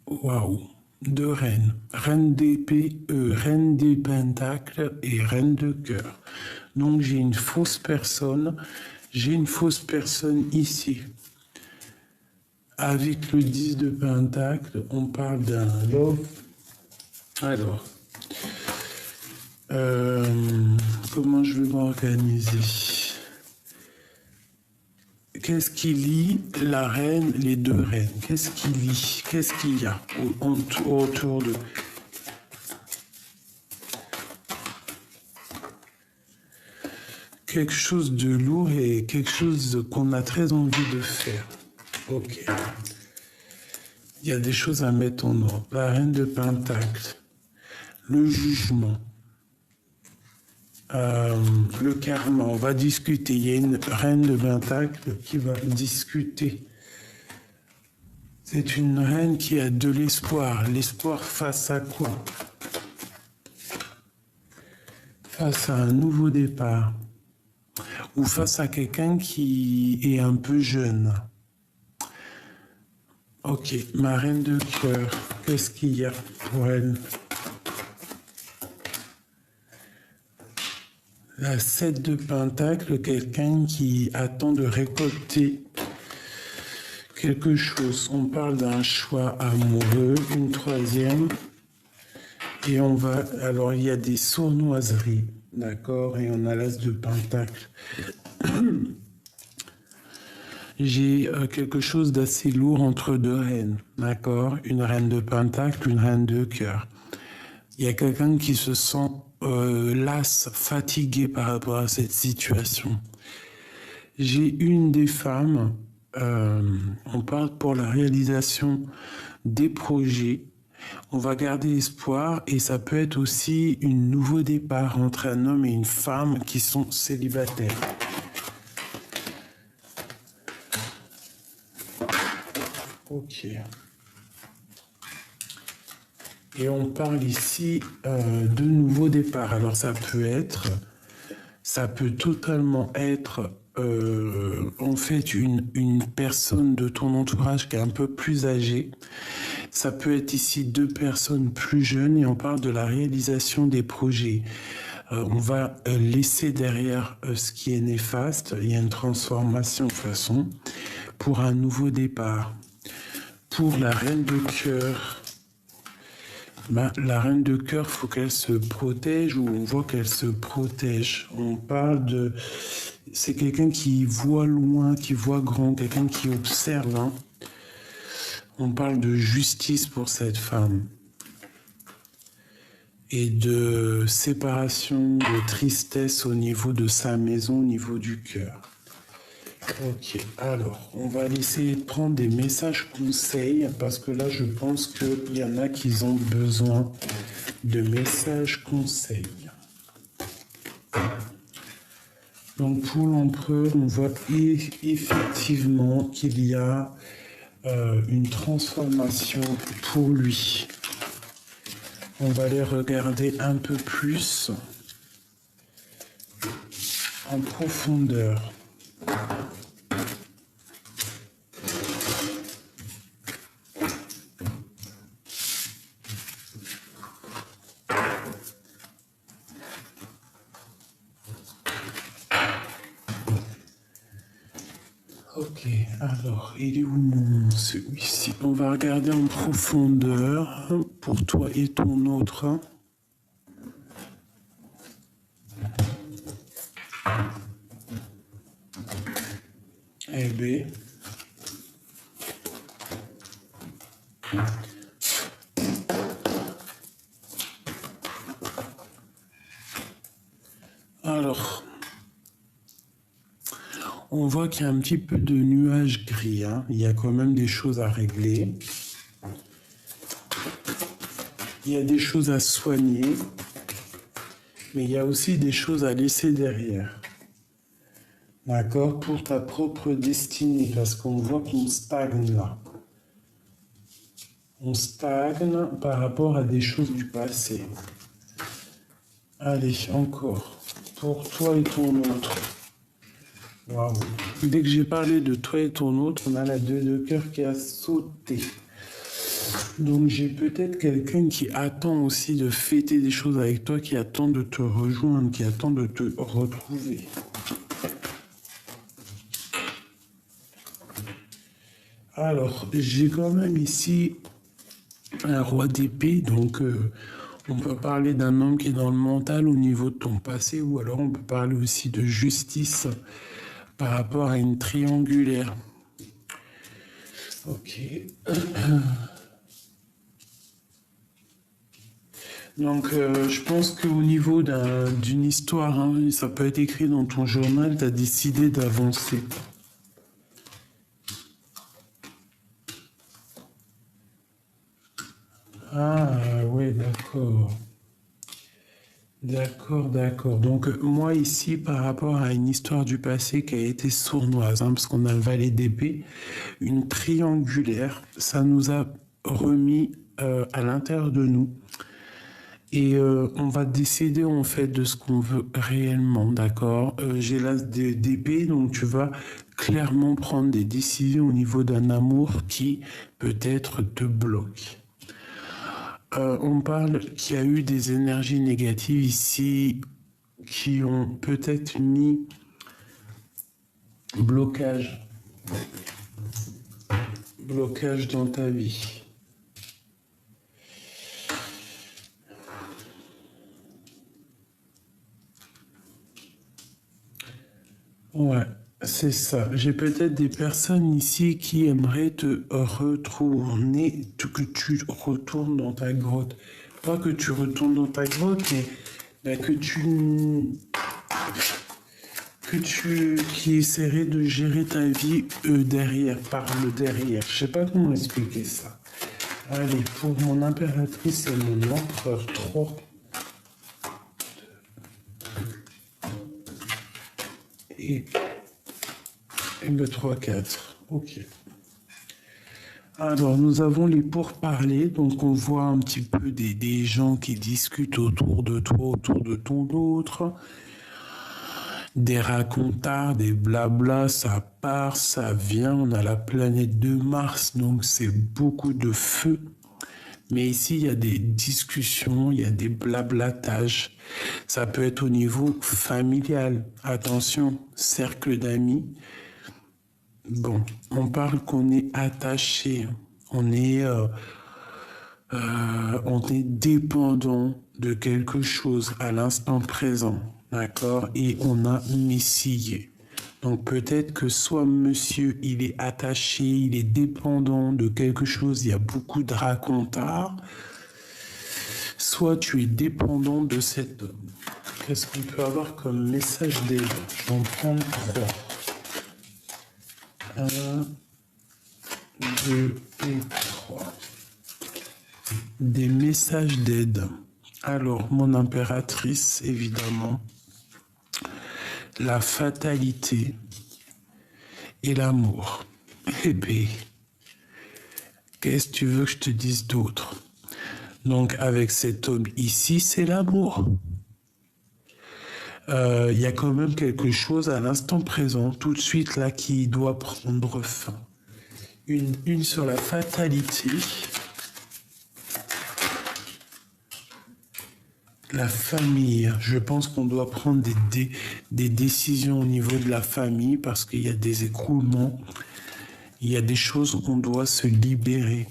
Waouh, deux reines, reine d'épée, reine des pentacles et reine de cœur. Donc j'ai une fausse personne ici. Avec le 10 de pentacle, on parle d'un love. Alors, comment je vais m'organiser? Qu'est-ce qui lie la reine, les deux reines? Qu'est-ce qui lie? Qu'est-ce qu'il y a autour de... Quelque chose de lourd et quelque chose qu'on a très envie de faire. Ok. Il y a des choses à mettre en ordre. La reine de pentacle. Le jugement. Le karma. On va discuter. Il y a une reine de pentacle qui va discuter. C'est une reine qui a de l'espoir. L'espoir face à quoi? Face à un nouveau départ. Ou face à quelqu'un qui est un peu jeune. Ok, ma reine de cœur, qu'est-ce qu'il y a pour elle? La 7 de pentacle, quelqu'un qui attend de récolter quelque chose. On parle d'un choix amoureux, une troisième. Et on va... Alors, il y a des sournoiseries, d'accord? Et on a l'as de pentacle. J'ai quelque chose d'assez lourd entre deux reines, d'accord? Une reine de pentacle, une reine de cœur. Il y a quelqu'un qui se sent lasse, fatigué par rapport à cette situation. J'ai une des femmes, on parle pour la réalisation des projets. On va garder espoir et ça peut être aussi un nouveau départ entre un homme et une femme qui sont célibataires. Ok. Et on parle ici de nouveau départ. Alors ça peut totalement être en fait une personne de ton entourage qui est un peu plus âgée. Ça peut être ici deux personnes plus jeunes et on parle de la réalisation des projets. On va laisser derrière ce qui est néfaste. Il y a une transformation de façon pour un nouveau départ. Pour la reine de cœur, la reine de cœur, il faut qu'elle se protège ou on voit qu'elle se protège. On parle de... C'est quelqu'un qui voit loin, qui voit grand, quelqu'un qui observe. Hein. On parle de justice pour cette femme. Et de séparation, de tristesse au niveau de sa maison, au niveau du cœur. Ok, alors, on va essayer de prendre des messages conseils, parce que là, je pense qu'il y en a qui ont besoin de messages conseils. Donc, pour l'empereur, on voit effectivement qu'il y a une transformation pour lui. On va les regarder un peu plus en profondeur. Ok, alors, il est où celui-ci? On va regarder en profondeur pour toi et ton autre. Eh bien. Alors, on voit qu'il y a un petit peu de nuages gris. Hein. Il y a quand même des choses à régler. Il y a des choses à soigner. Mais il y a aussi des choses à laisser derrière. D'accord? Pour ta propre destinée. Parce qu'on voit qu'on stagne là. On stagne par rapport à des choses du passé. Allez, encore. Pour toi et ton autre. Waouh. Dès que j'ai parlé de toi et ton autre, on a la 2 de cœur qui a sauté. Donc j'ai peut-être quelqu'un qui attend aussi de fêter des choses avec toi, qui attend de te rejoindre, qui attend de te retrouver. Alors, j'ai quand même ici un roi d'épée, donc on peut parler d'un homme qui est dans le mental au niveau de ton passé, ou alors on peut parler aussi de justice par rapport à une triangulaire. Ok. Donc, je pense qu'au niveau d'une histoire, hein, ça peut être écrit dans ton journal, tu as décidé d'avancer. Ah, oui, d'accord. D'accord. Donc, moi, ici, par rapport à une histoire du passé qui a été sournoise, hein, parce qu'on a le valet d'épée, une triangulaire, ça nous a remis à l'intérieur de nous. Et on va décider en fait de ce qu'on veut réellement, d'accord? J'ai l'as d'épée, donc tu vas clairement prendre des décisions au niveau d'un amour qui peut-être te bloque. On parle qu'il y a eu des énergies négatives ici qui ont peut-être mis blocage dans ta vie. Ouais, c'est ça. J'ai peut-être des personnes ici qui aimeraient te retourner, que tu retournes dans ta grotte. Pas que tu retournes dans ta grotte, mais ben, qui essaierait de gérer ta vie derrière, par le derrière. Je sais pas comment expliquer ça. Allez, pour mon impératrice et mon empereur 3. Et le 3-4. Ok. Alors, nous avons les pourparlers. Donc, on voit un petit peu des gens qui discutent autour de toi, autour de ton autre. Des racontards, des blabla, ça part, ça vient. On a la planète de Mars, donc c'est beaucoup de feu. Mais ici, il y a des discussions, il y a des blablatages. Ça peut être au niveau familial. Attention, cercle d'amis. Bon, on parle qu'on est attaché, on est dépendant de quelque chose à l'instant présent, d'accord? Et on a messillé. Donc peut-être que soit monsieur, il est attaché, il est dépendant de quelque chose, il y a beaucoup de racontars, soit tu es dépendant de cet homme. Qu'est-ce qu'on peut avoir comme message d'aide? Je vais en prendre 3. 1, 2 et 3. Des messages d'aide. Alors, mon impératrice, évidemment, la fatalité et l'amour. Eh bien, qu'est-ce que tu veux que je te dise d'autre? Donc, avec cet homme ici, c'est l'amour. Y a quand même quelque chose à l'instant présent, tout de suite là, qui doit prendre fin. Une sur la fatalité. La famille. Je pense qu'on doit prendre des décisions au niveau de la famille parce qu'il y a des écroulements. Il y a des choses qu'on doit se libérer.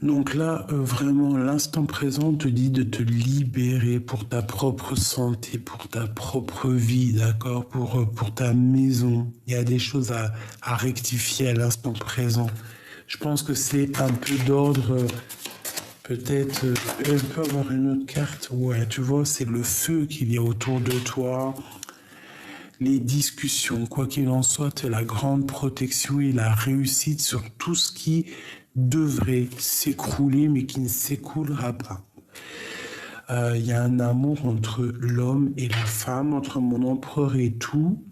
Donc là, vraiment, l'instant présent te dit de te libérer pour ta propre santé, pour ta propre vie, d'accord, pour ta maison. Il y a des choses à rectifier à l'instant présent. Je pense que c'est un peu d'ordre, peut-être, elle peut avoir une autre carte. Ouais, tu vois, c'est le feu qu'il y a autour de toi. Les discussions, quoi qu'il en soit, c'est la grande protection et la réussite sur tout ce qui devrait s'écrouler, mais qui ne s'écoulera pas. Il y a un amour entre l'homme et la femme, entre mon empereur et tout,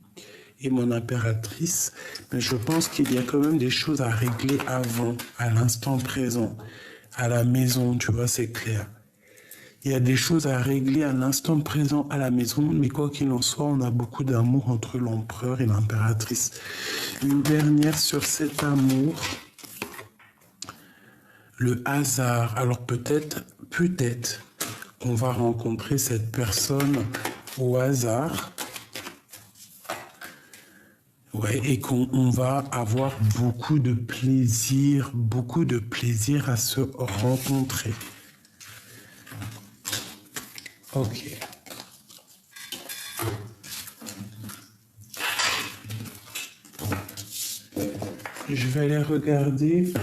et mon impératrice. Mais je pense qu'il y a quand même des choses à régler avant, à l'instant présent, à la maison, tu vois, c'est clair. Il y a des choses à régler à l'instant présent à la maison, mais quoi qu'il en soit, on a beaucoup d'amour entre l'empereur et l'impératrice. Une dernière sur cet amour, le hasard. Alors peut-être, qu'on va rencontrer cette personne au hasard. Ouais, et qu'on va avoir beaucoup de plaisir à se rencontrer. Ok. Je vais aller regarder.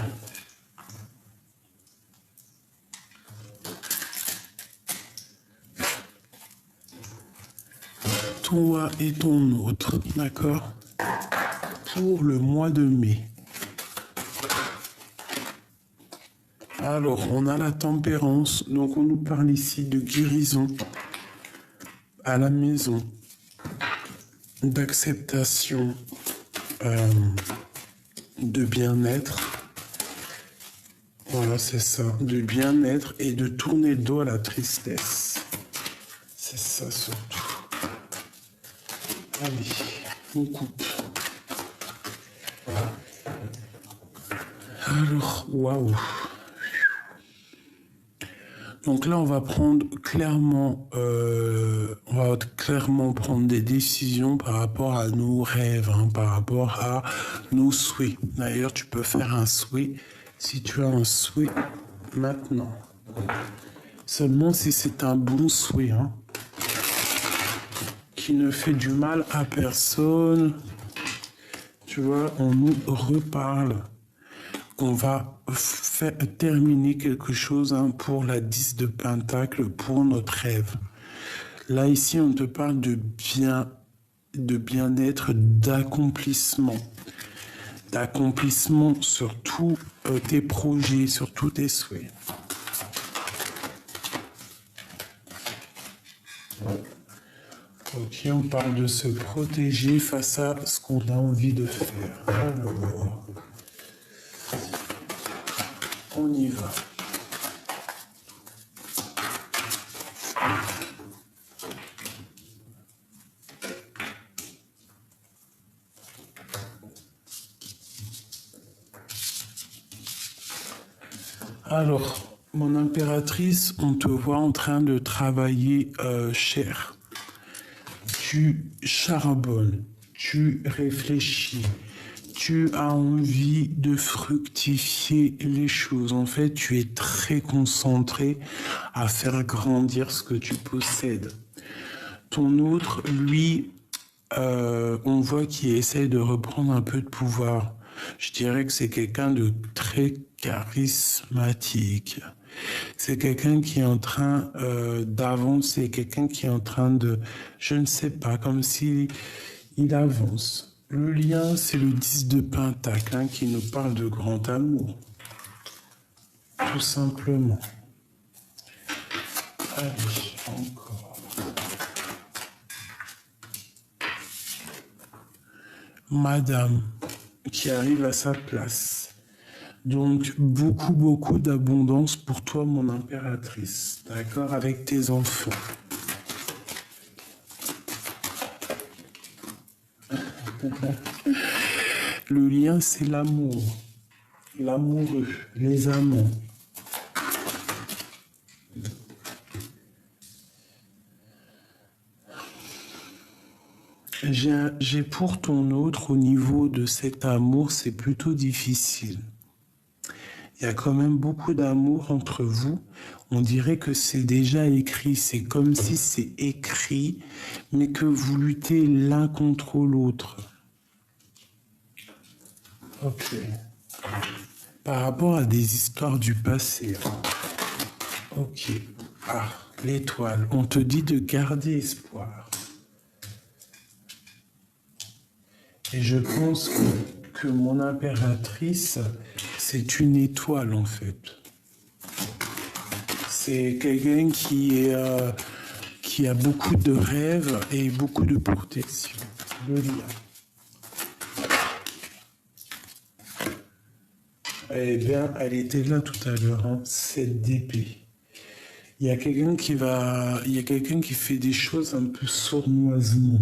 Toi et ton autre, d'accord? Pour le mois de mai. Alors, on a la tempérance, donc on nous parle ici de guérison à la maison, d'acceptation, de bien-être. Voilà, c'est ça, de bien-être et de tourner le dos à la tristesse. C'est ça surtout. Allez, on coupe. Alors, waouh. Donc là, on va clairement prendre des décisions par rapport à nos rêves, par rapport à nos souhaits. D'ailleurs, tu peux faire un souhait si tu as un souhait maintenant. Seulement si c'est un bon souhait, qui ne fait du mal à personne. Tu vois, on nous reparle. on va terminer quelque chose pour la 10 de Pentacle, pour notre rêve. Là, ici, on te parle de bien-être, d'accomplissement. D'accomplissement sur tous tes projets, sur tous tes souhaits. Ok, on parle de se protéger face à ce qu'on a envie de faire. Alors, on y va. Alors, mon impératrice, on te voit en train de travailler cher. Tu charbonnes, tu réfléchis, tu as envie de fructifier les choses. En fait, tu es très concentré à faire grandir ce que tu possèdes. Ton autre, lui, on voit qu'il essaie de reprendre un peu de pouvoir. Je dirais que c'est quelqu'un de très charismatique. C'est quelqu'un qui est en train d'avancer, quelqu'un qui est en train de, je ne sais pas, comme si il avance. Le lien, c'est le 10 de Pentacle qui nous parle de grand amour. Tout simplement. Allez, encore. Madame qui arrive à sa place. Donc, beaucoup d'abondance pour toi, mon impératrice. D'accord? Avec tes enfants. Le lien, c'est l'amour. L'amoureux, les amants. J'ai pour ton autre, au niveau de cet amour, c'est plutôt difficile. Il y a quand même beaucoup d'amour entre vous. On dirait que c'est déjà écrit. C'est comme si c'est écrit, mais que vous luttez l'un contre l'autre. Ok. Par rapport à des histoires du passé. Ok. Ah, l'étoile. On te dit de garder espoir. Et je pense que mon impératrice, c'est une étoile en fait. C'est quelqu'un qui a beaucoup de rêves et beaucoup de protection. Le lien. Eh bien, elle était là tout à l'heure, 7 d'épée. Il y a quelqu'un qui fait des choses un peu sournoisement.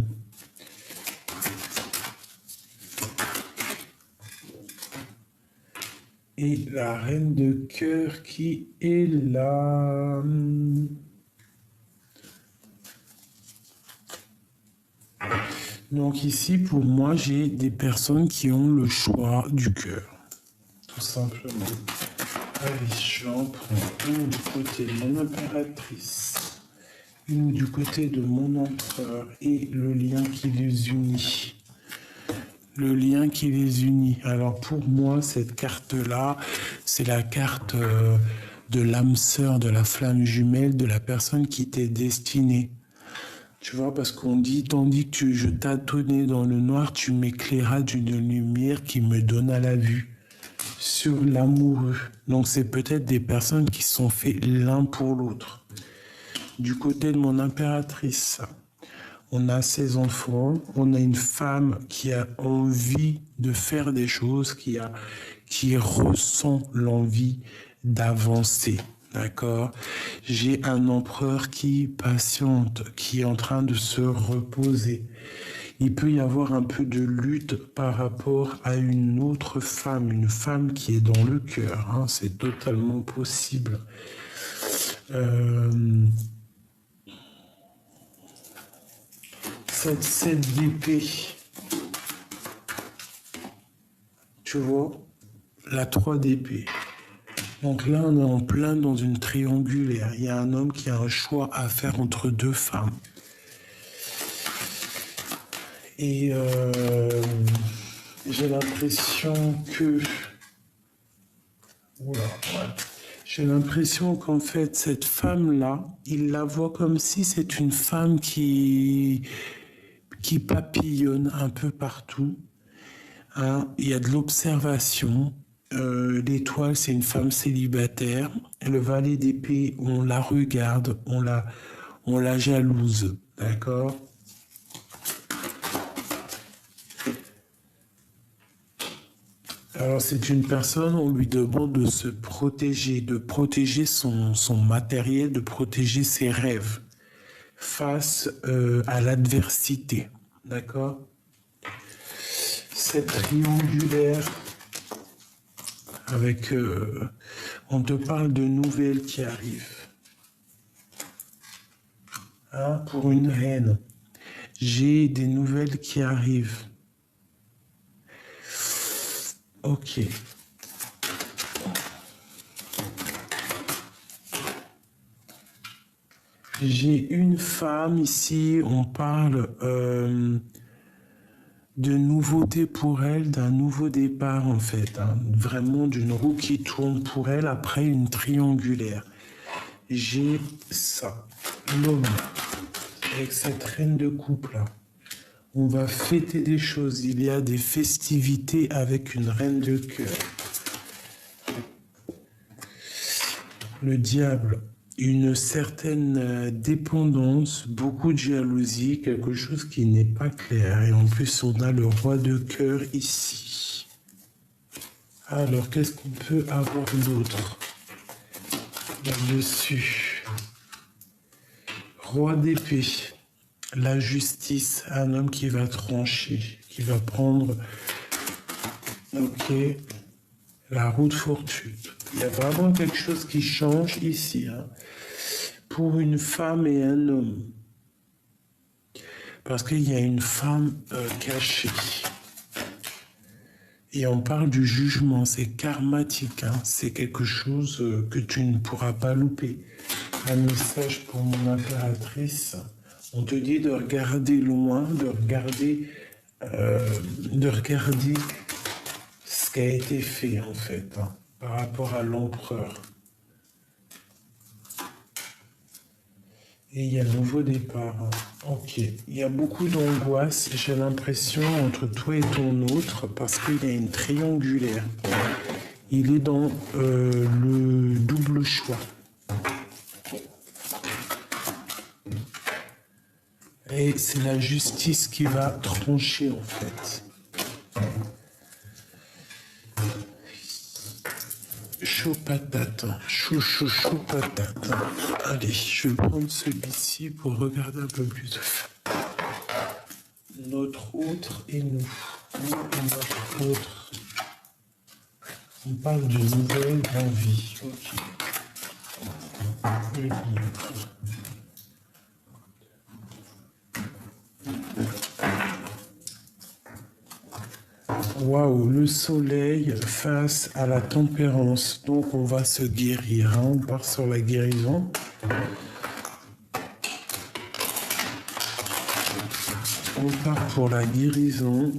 Et la reine de cœur qui est là. Donc ici, pour moi, j'ai des personnes qui ont le choix du cœur. Tout simplement. Allez, j'en prends une du côté de mon impératrice, une du côté de mon empereur et le lien qui les unit. Le lien qui les unit. Alors pour moi, cette carte-là, c'est la carte de l'âme sœur, de la flamme jumelle, de la personne qui t'est destinée. Tu vois, parce qu'on dit, tandis que je tâtonnais dans le noir, tu m'éclairas d'une lumière qui me donna la vue sur l'amoureux. Donc c'est peut-être des personnes qui sont faites l'un pour l'autre. Du côté de mon impératrice, on a ses enfants, on a une femme qui a envie de faire des choses, qui ressent l'envie d'avancer. D'accord? J'ai un empereur qui patiente, qui est en train de se reposer. Il peut y avoir un peu de lutte par rapport à une autre femme, une femme qui est dans le cœur. C'est totalement possible. Cette 7 d'épée, tu vois, la 3 d'épée. Donc là, on est en plein dans une triangulaire. Il y a un homme qui a un choix à faire entre deux femmes. Et j'ai l'impression que Oula, ouais. J'ai l'impression qu'en fait, cette femme-là, il la voit comme si c'est une femme qui papillonne un peu partout. Hein. Il y a de l'observation. L'étoile, c'est une femme célibataire. Et le valet d'épée, on la regarde, on la jalouse. D'accord? Alors, c'est une personne, on lui demande de se protéger, de protéger son matériel, de protéger ses rêves face à l'adversité. D'accord? C'est triangulaire avec... on te parle de nouvelles qui arrivent. Hein, pour une reine. J'ai des nouvelles qui arrivent. Ok. J'ai une femme ici, on parle de nouveauté pour elle, d'un nouveau départ en fait. Hein, vraiment d'une roue qui tourne pour elle après une triangulaire. J'ai ça, l'homme, avec cette reine de coupe là. On va fêter des choses, il y a des festivités avec une reine de cœur. Le diable, une certaine dépendance, beaucoup de jalousie, quelque chose qui n'est pas clair. Et en plus, on a le roi de cœur ici. Alors, qu'est-ce qu'on peut avoir d'autre là-dessus? Roi d'épée. La justice, un homme qui va trancher, qui va prendre, ok, la roue de fortune. Il y a vraiment quelque chose qui change ici, hein, pour une femme et un homme. Parce qu'il y a une femme cachée. Et on parle du jugement, c'est karmatique, hein, c'est quelque chose que tu ne pourras pas louper. Un message pour mon impératrice. On te dit de regarder loin, de regarder ce qui a été fait en fait, hein, par rapport à l'empereur. Et il y a le nouveau départ. Hein. Ok, il y a beaucoup d'angoisse, j'ai l'impression, entre toi et ton autre, parce qu'il y a une triangulaire. Il est dans le double choix. Et c'est la justice qui va trancher, en fait. Chaud patate. Chaud patate. Allez, je vais prendre celui-ci pour regarder un peu plus. Notre autre et nous. Nous et notre autre. On parle de nouvelles envies. Ok. Waouh, le soleil face à la tempérance. Donc on va se guérir. Hein. On part sur la guérison. On part pour la guérison.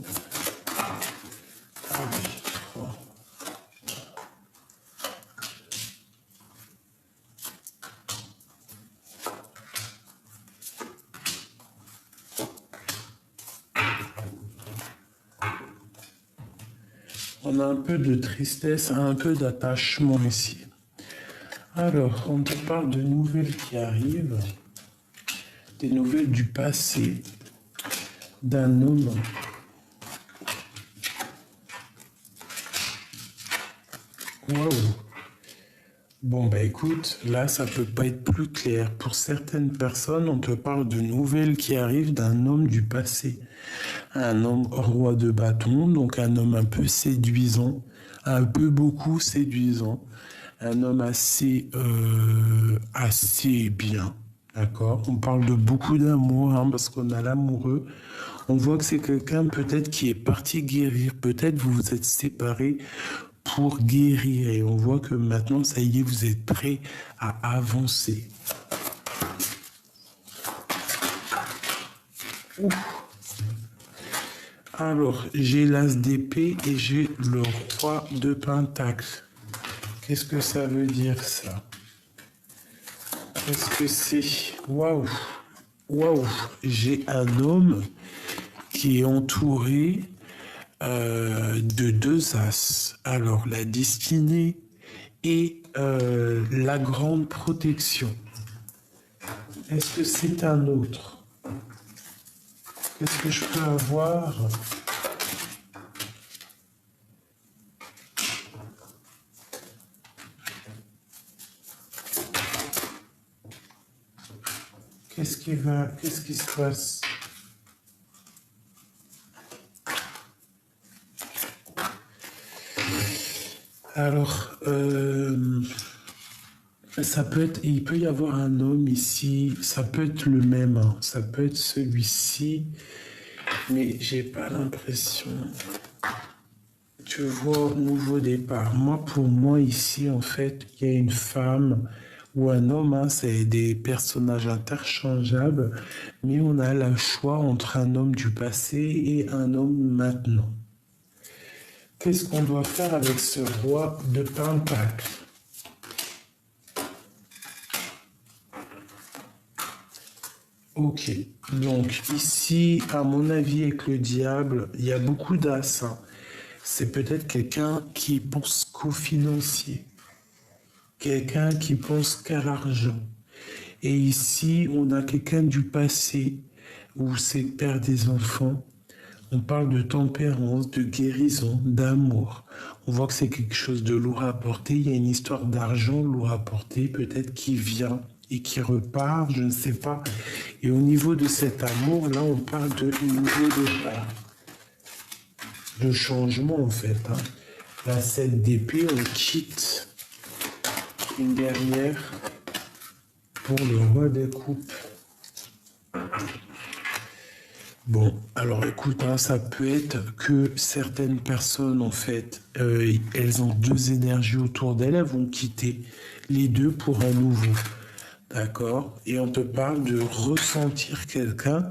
On a un peu de tristesse, un peu d'attachement ici. Alors, on te parle de nouvelles qui arrivent, des nouvelles du passé, d'un homme. Waouh! Bon, bah écoute, là, ça peut pas être plus clair. Pour certaines personnes, on te parle de nouvelles qui arrivent d'un homme du passé. Un homme roi de bâton, donc un homme un peu séduisant, un peu beaucoup séduisant. Un homme assez bien, d'accord? On parle de beaucoup d'amour, hein, parce qu'on a l'amoureux. On voit que c'est quelqu'un peut-être qui est parti guérir. Peut-être vous vous êtes séparés pour guérir. Et on voit que maintenant, ça y est, vous êtes prêts à avancer. Ouf. Alors, j'ai l'as d'épée et j'ai le roi de pentacle. Qu'est-ce que ça veut dire, ça? Qu'est-ce que c'est? Waouh! Waouh! J'ai un homme qui est entouré de deux as. Alors, la destinée et la grande protection. Est-ce que c'est un autre? Qu'est-ce que je peux avoir? Qu'est-ce qui se passe? Alors, il peut y avoir un homme ici, ça peut être le même, hein, ça peut être celui-ci, mais j'ai pas l'impression. Tu vois, nouveau départ. Pour moi ici, en fait, il y a une femme ou un homme, hein, c'est des personnages interchangeables, mais on a le choix entre un homme du passé et un homme maintenant. Qu'est-ce qu'on doit faire avec ce roi de Pentacle? Ok, donc ici, à mon avis, avec le diable, il y a beaucoup d'as, hein. C'est peut-être quelqu'un qui pense qu'au financier, quelqu'un qui pense qu'à l'argent. Et ici, on a quelqu'un du passé, où c'est le père des enfants. On parle de tempérance, de guérison, d'amour. On voit que c'est quelque chose de lourd à porter. Il y a une histoire d'argent lourd à porter, peut-être qui vient et qui repart, je ne sais pas. Et au niveau de cet amour, là, on parle de nouveau départ. De changement, en fait. Hein. La 7 d'épée, on quitte une guerrière pour le roi des coupes. Bon, alors écoute, hein, ça peut être que certaines personnes, en fait, elles ont deux énergies autour d'elles, elles vont quitter les deux pour un nouveau. D'accord? Et on te parle de ressentir quelqu'un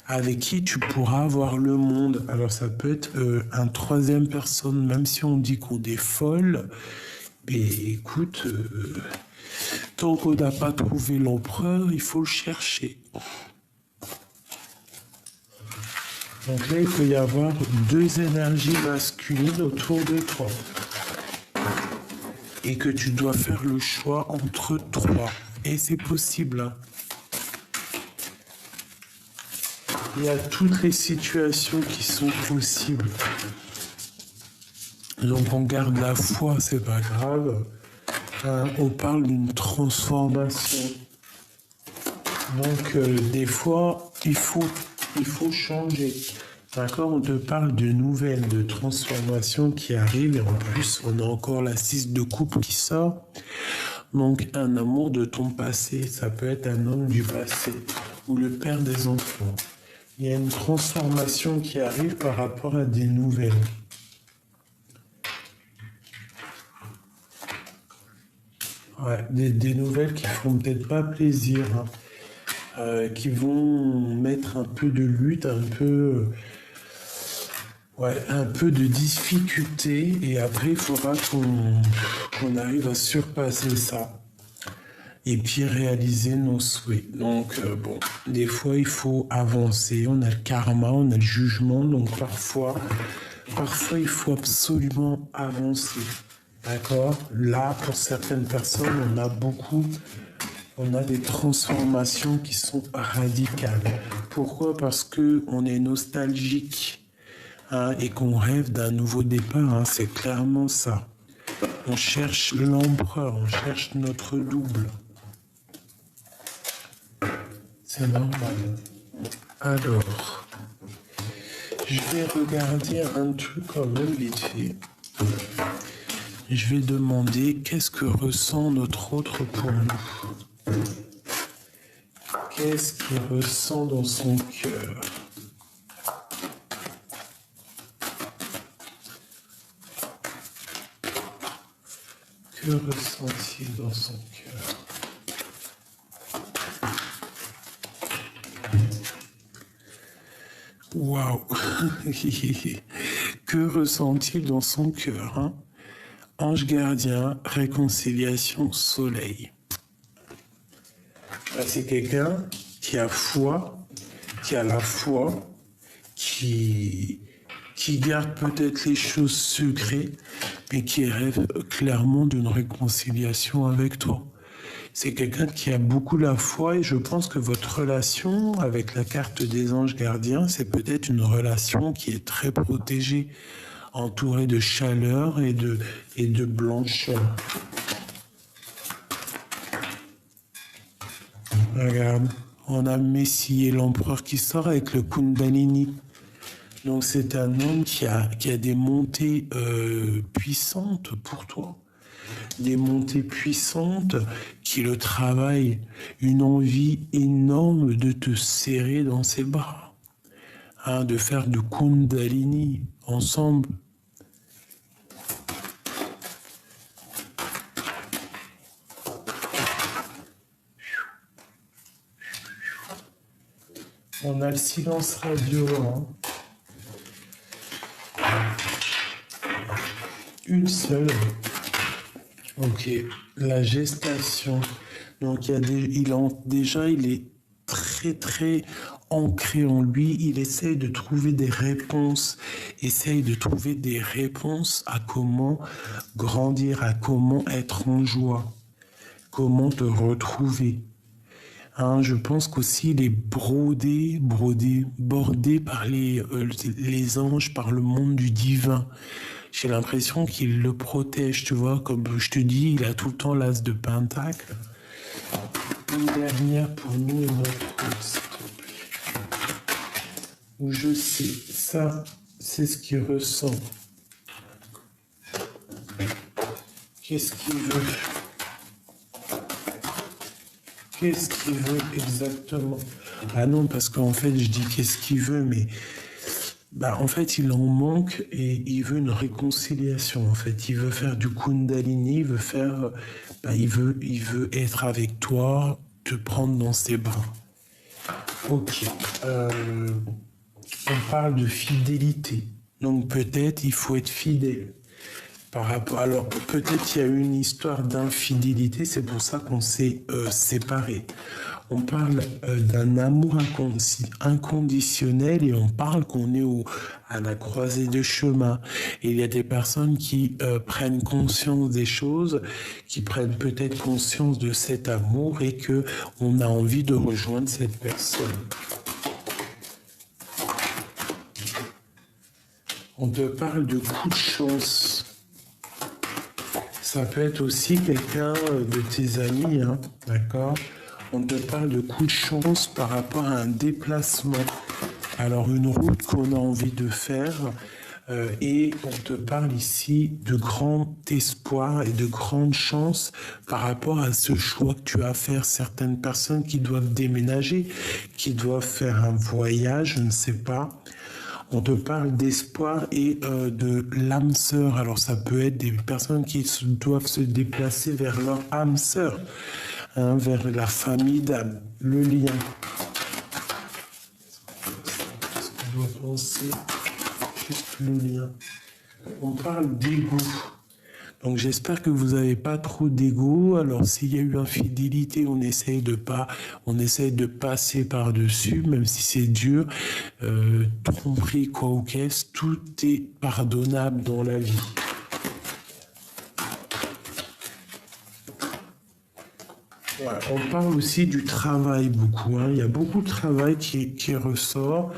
avec qui tu pourras avoir le monde. Alors ça peut être un troisième personne, même si on dit qu'on est folle. Mais écoute, tant qu'on n'a pas trouvé l'empereur, il faut le chercher. Donc là, il peut y avoir deux énergies masculines autour de toi. Et que tu dois faire le choix entre trois. Et c'est possible. Hein. Il y a toutes les situations qui sont possibles. Donc on garde la foi, c'est pas grave. Hein, on parle d'une transformation. Donc des fois, il faut changer. D'accord, on te parle de nouvelles, de transformations qui arrivent. Et en plus, on a encore la 6 de coupe qui sort. Donc un amour de ton passé, ça peut être un homme du passé ou le père des enfants. Il y a une transformation qui arrive par rapport à des nouvelles. Ouais, des nouvelles qui font peut-être pas plaisir, hein, qui vont mettre un peu de lutte, un peu de difficulté, et après il faudra qu'on arrive à surpasser ça et puis réaliser nos souhaits. Donc bon, des fois il faut avancer, on a le karma, on a le jugement, donc parfois il faut absolument avancer. D'accord? Là, pour certaines personnes, on a des transformations qui sont radicales. Pourquoi? Parce que on est nostalgique, hein, et qu'on rêve d'un nouveau départ. Hein, c'est clairement ça. On cherche l'empereur, on cherche notre double. C'est normal. Alors, je vais regarder un truc quand même vite fait. Je vais demander qu'est-ce que ressent notre autre pour nous. Qu'est-ce qu'il ressent dans son cœur? Que ressent-il dans son cœur? Waouh! Que ressent-il dans son cœur, hein? Ange gardien, réconciliation, soleil. Là, c'est quelqu'un qui a foi, qui a la foi, qui garde peut-être les choses secrètes, mais qui rêve clairement d'une réconciliation avec toi. C'est quelqu'un qui a beaucoup la foi et je pense que votre relation avec la carte des anges gardiens, c'est peut-être une relation qui est très protégée, entourée de chaleur et de blancheur. Regarde, on a Messie et l'empereur qui sort avec le Kundalini. Donc c'est un homme qui a des montées puissantes pour toi. Des montées puissantes qui le travaillent. Une envie énorme de te serrer dans ses bras. Hein, de faire du Kundalini ensemble. On a le silence radio. Hein. Une seule. Ok. La gestation. Donc il est très ancré en lui. Il essaye de trouver des réponses. À comment grandir, à comment être en joie, comment te retrouver. Hein, je pense qu'aussi il est bordé par les anges, par le monde du divin. J'ai l'impression qu'il le protège, tu vois, comme je te dis, il a tout le temps l'as de pentacle. Une dernière pour nous et notre s'il te plaît. Où je sais, ça, c'est ce qu'il ressent. Qu'est-ce qu'il veut? Qu'est-ce qu'il veut exactement? Ah non, parce qu'en fait, je dis qu'est-ce qu'il veut, mais en fait, il en manque et il veut une réconciliation. En fait, il veut faire du Kundalini, il veut être avec toi, te prendre dans ses bras. Ok. On parle de fidélité. Donc peut-être il faut être fidèle. Alors peut-être qu'il y a eu une histoire d'infidélité, c'est pour ça qu'on s'est séparés. On parle d'un amour inconditionnel et on parle qu'on est à la croisée de chemin. Et il y a des personnes qui prennent conscience des choses, qui prennent peut-être conscience de cet amour et que on a envie de rejoindre cette personne. On te parle de coup de chance. Ça peut être aussi quelqu'un de tes amis, hein, d'accord? On te parle de coup de chance par rapport à un déplacement. Alors une route qu'on a envie de faire et on te parle ici de grand espoir et de grande chance par rapport à ce choix que tu as à faire. Certaines personnes qui doivent déménager, qui doivent faire un voyage, je ne sais pas. On te parle d'espoir et de l'âme sœur. Alors ça peut être des personnes qui doivent se déplacer vers leur âme sœur, hein, vers la famille d'âme, le lien. Qu'est-ce qu'on doit penser? Juste le lien. On parle d'ego. Donc j'espère que vous n'avez pas trop d'ego. Alors s'il y a eu infidélité, on essaye de passer par-dessus, même si c'est dur. Tromperie, quoi ou qu'est-ce, tout est pardonnable dans la vie. Ouais, on parle aussi du travail beaucoup. Hein. Il y a beaucoup de travail qui ressort.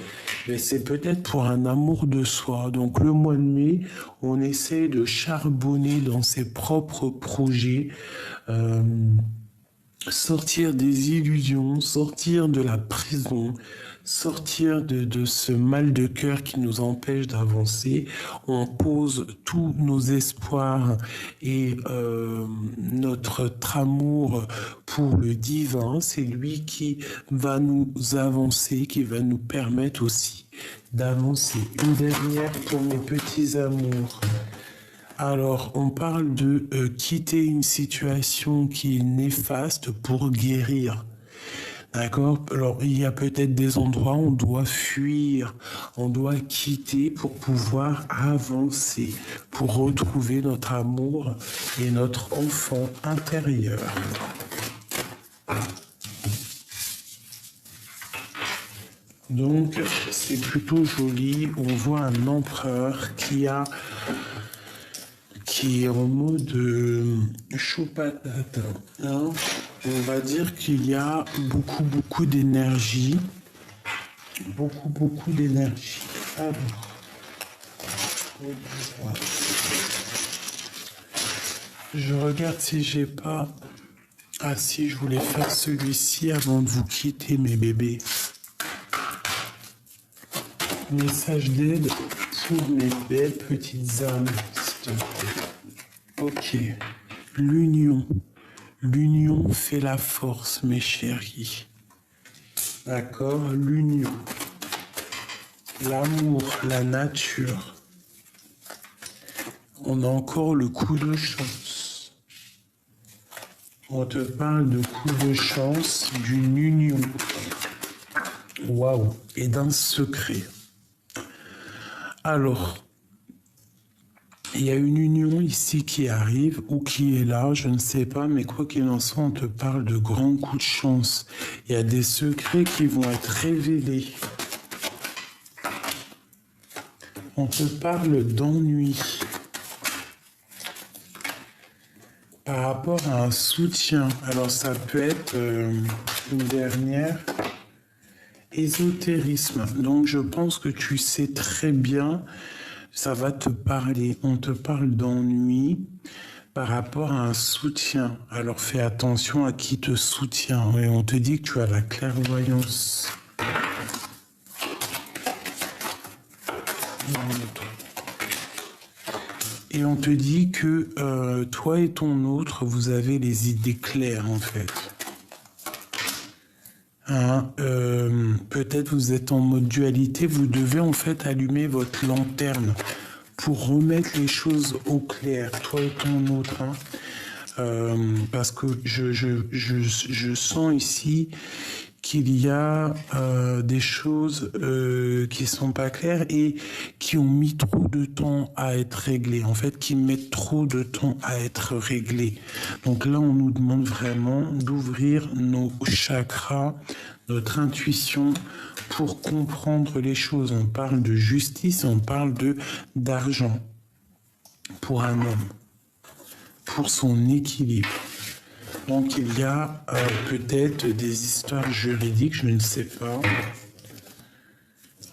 Mais c'est peut-être pour un amour de soi. Donc le mois de mai, on essaie de charbonner dans ses propres projets, sortir des illusions, sortir de la prison, sortir de ce mal de cœur qui nous empêche d'avancer. On pose tous nos espoirs et notre amour pour le divin. C'est lui qui va nous avancer, qui va nous permettre aussi d'avancer. Une dernière pour mes petits amours. Alors, on parle de quitter une situation qui est néfaste pour guérir. D'accord? Alors, il y a peut-être des endroits où on doit fuir, on doit quitter pour pouvoir avancer, pour retrouver notre amour et notre enfant intérieur. Donc, c'est plutôt joli. On voit un empereur qui est en mode chaud patate. Hein. On va dire qu'il y a beaucoup d'énergie. Beaucoup d'énergie. Alors, je regarde si j'ai pas... Ah si, je voulais faire celui-ci avant de vous quitter, mes bébés. Message d'aide pour mes belles petites âmes, s'il te plaît. Ok. L'union. L'union fait la force, mes chéris. D'accord? L'union. L'amour, la nature. On a encore le coup de chance. On te parle de coup de chance, d'une union. Waouh! Et d'un secret. Alors, il y a une union ici qui arrive ou qui est là, je ne sais pas, mais quoi qu'il en soit, on te parle de grands coups de chance. Il y a des secrets qui vont être révélés. On te parle d'ennui. Par rapport à un soutien. Alors ça peut être une dernière. Ésotérisme. Donc je pense que tu sais très bien, ça va te parler. On te parle d'ennui par rapport à un soutien. Alors fais attention à qui te soutient. Et on te dit que tu as la clairvoyance. Et on te dit que toi et ton autre, vous avez les idées claires en fait. Hein, peut-être vous êtes en mode dualité, vous devez en fait allumer votre lanterne pour remettre les choses au clair, toi et ton autre. Hein. Parce que je sens ici qu'il y a des choses qui sont pas claires et qui ont mis trop de temps à être réglées, en fait, qui mettent trop de temps à être réglées. Donc là, on nous demande vraiment d'ouvrir nos chakras, notre intuition pour comprendre les choses. On parle de justice, on parle d'argent pour un homme, pour son équilibre. Donc il y a peut-être des histoires juridiques, je ne sais pas.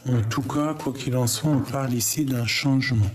En tout cas, quoi qu'il en soit, on parle ici d'un changement.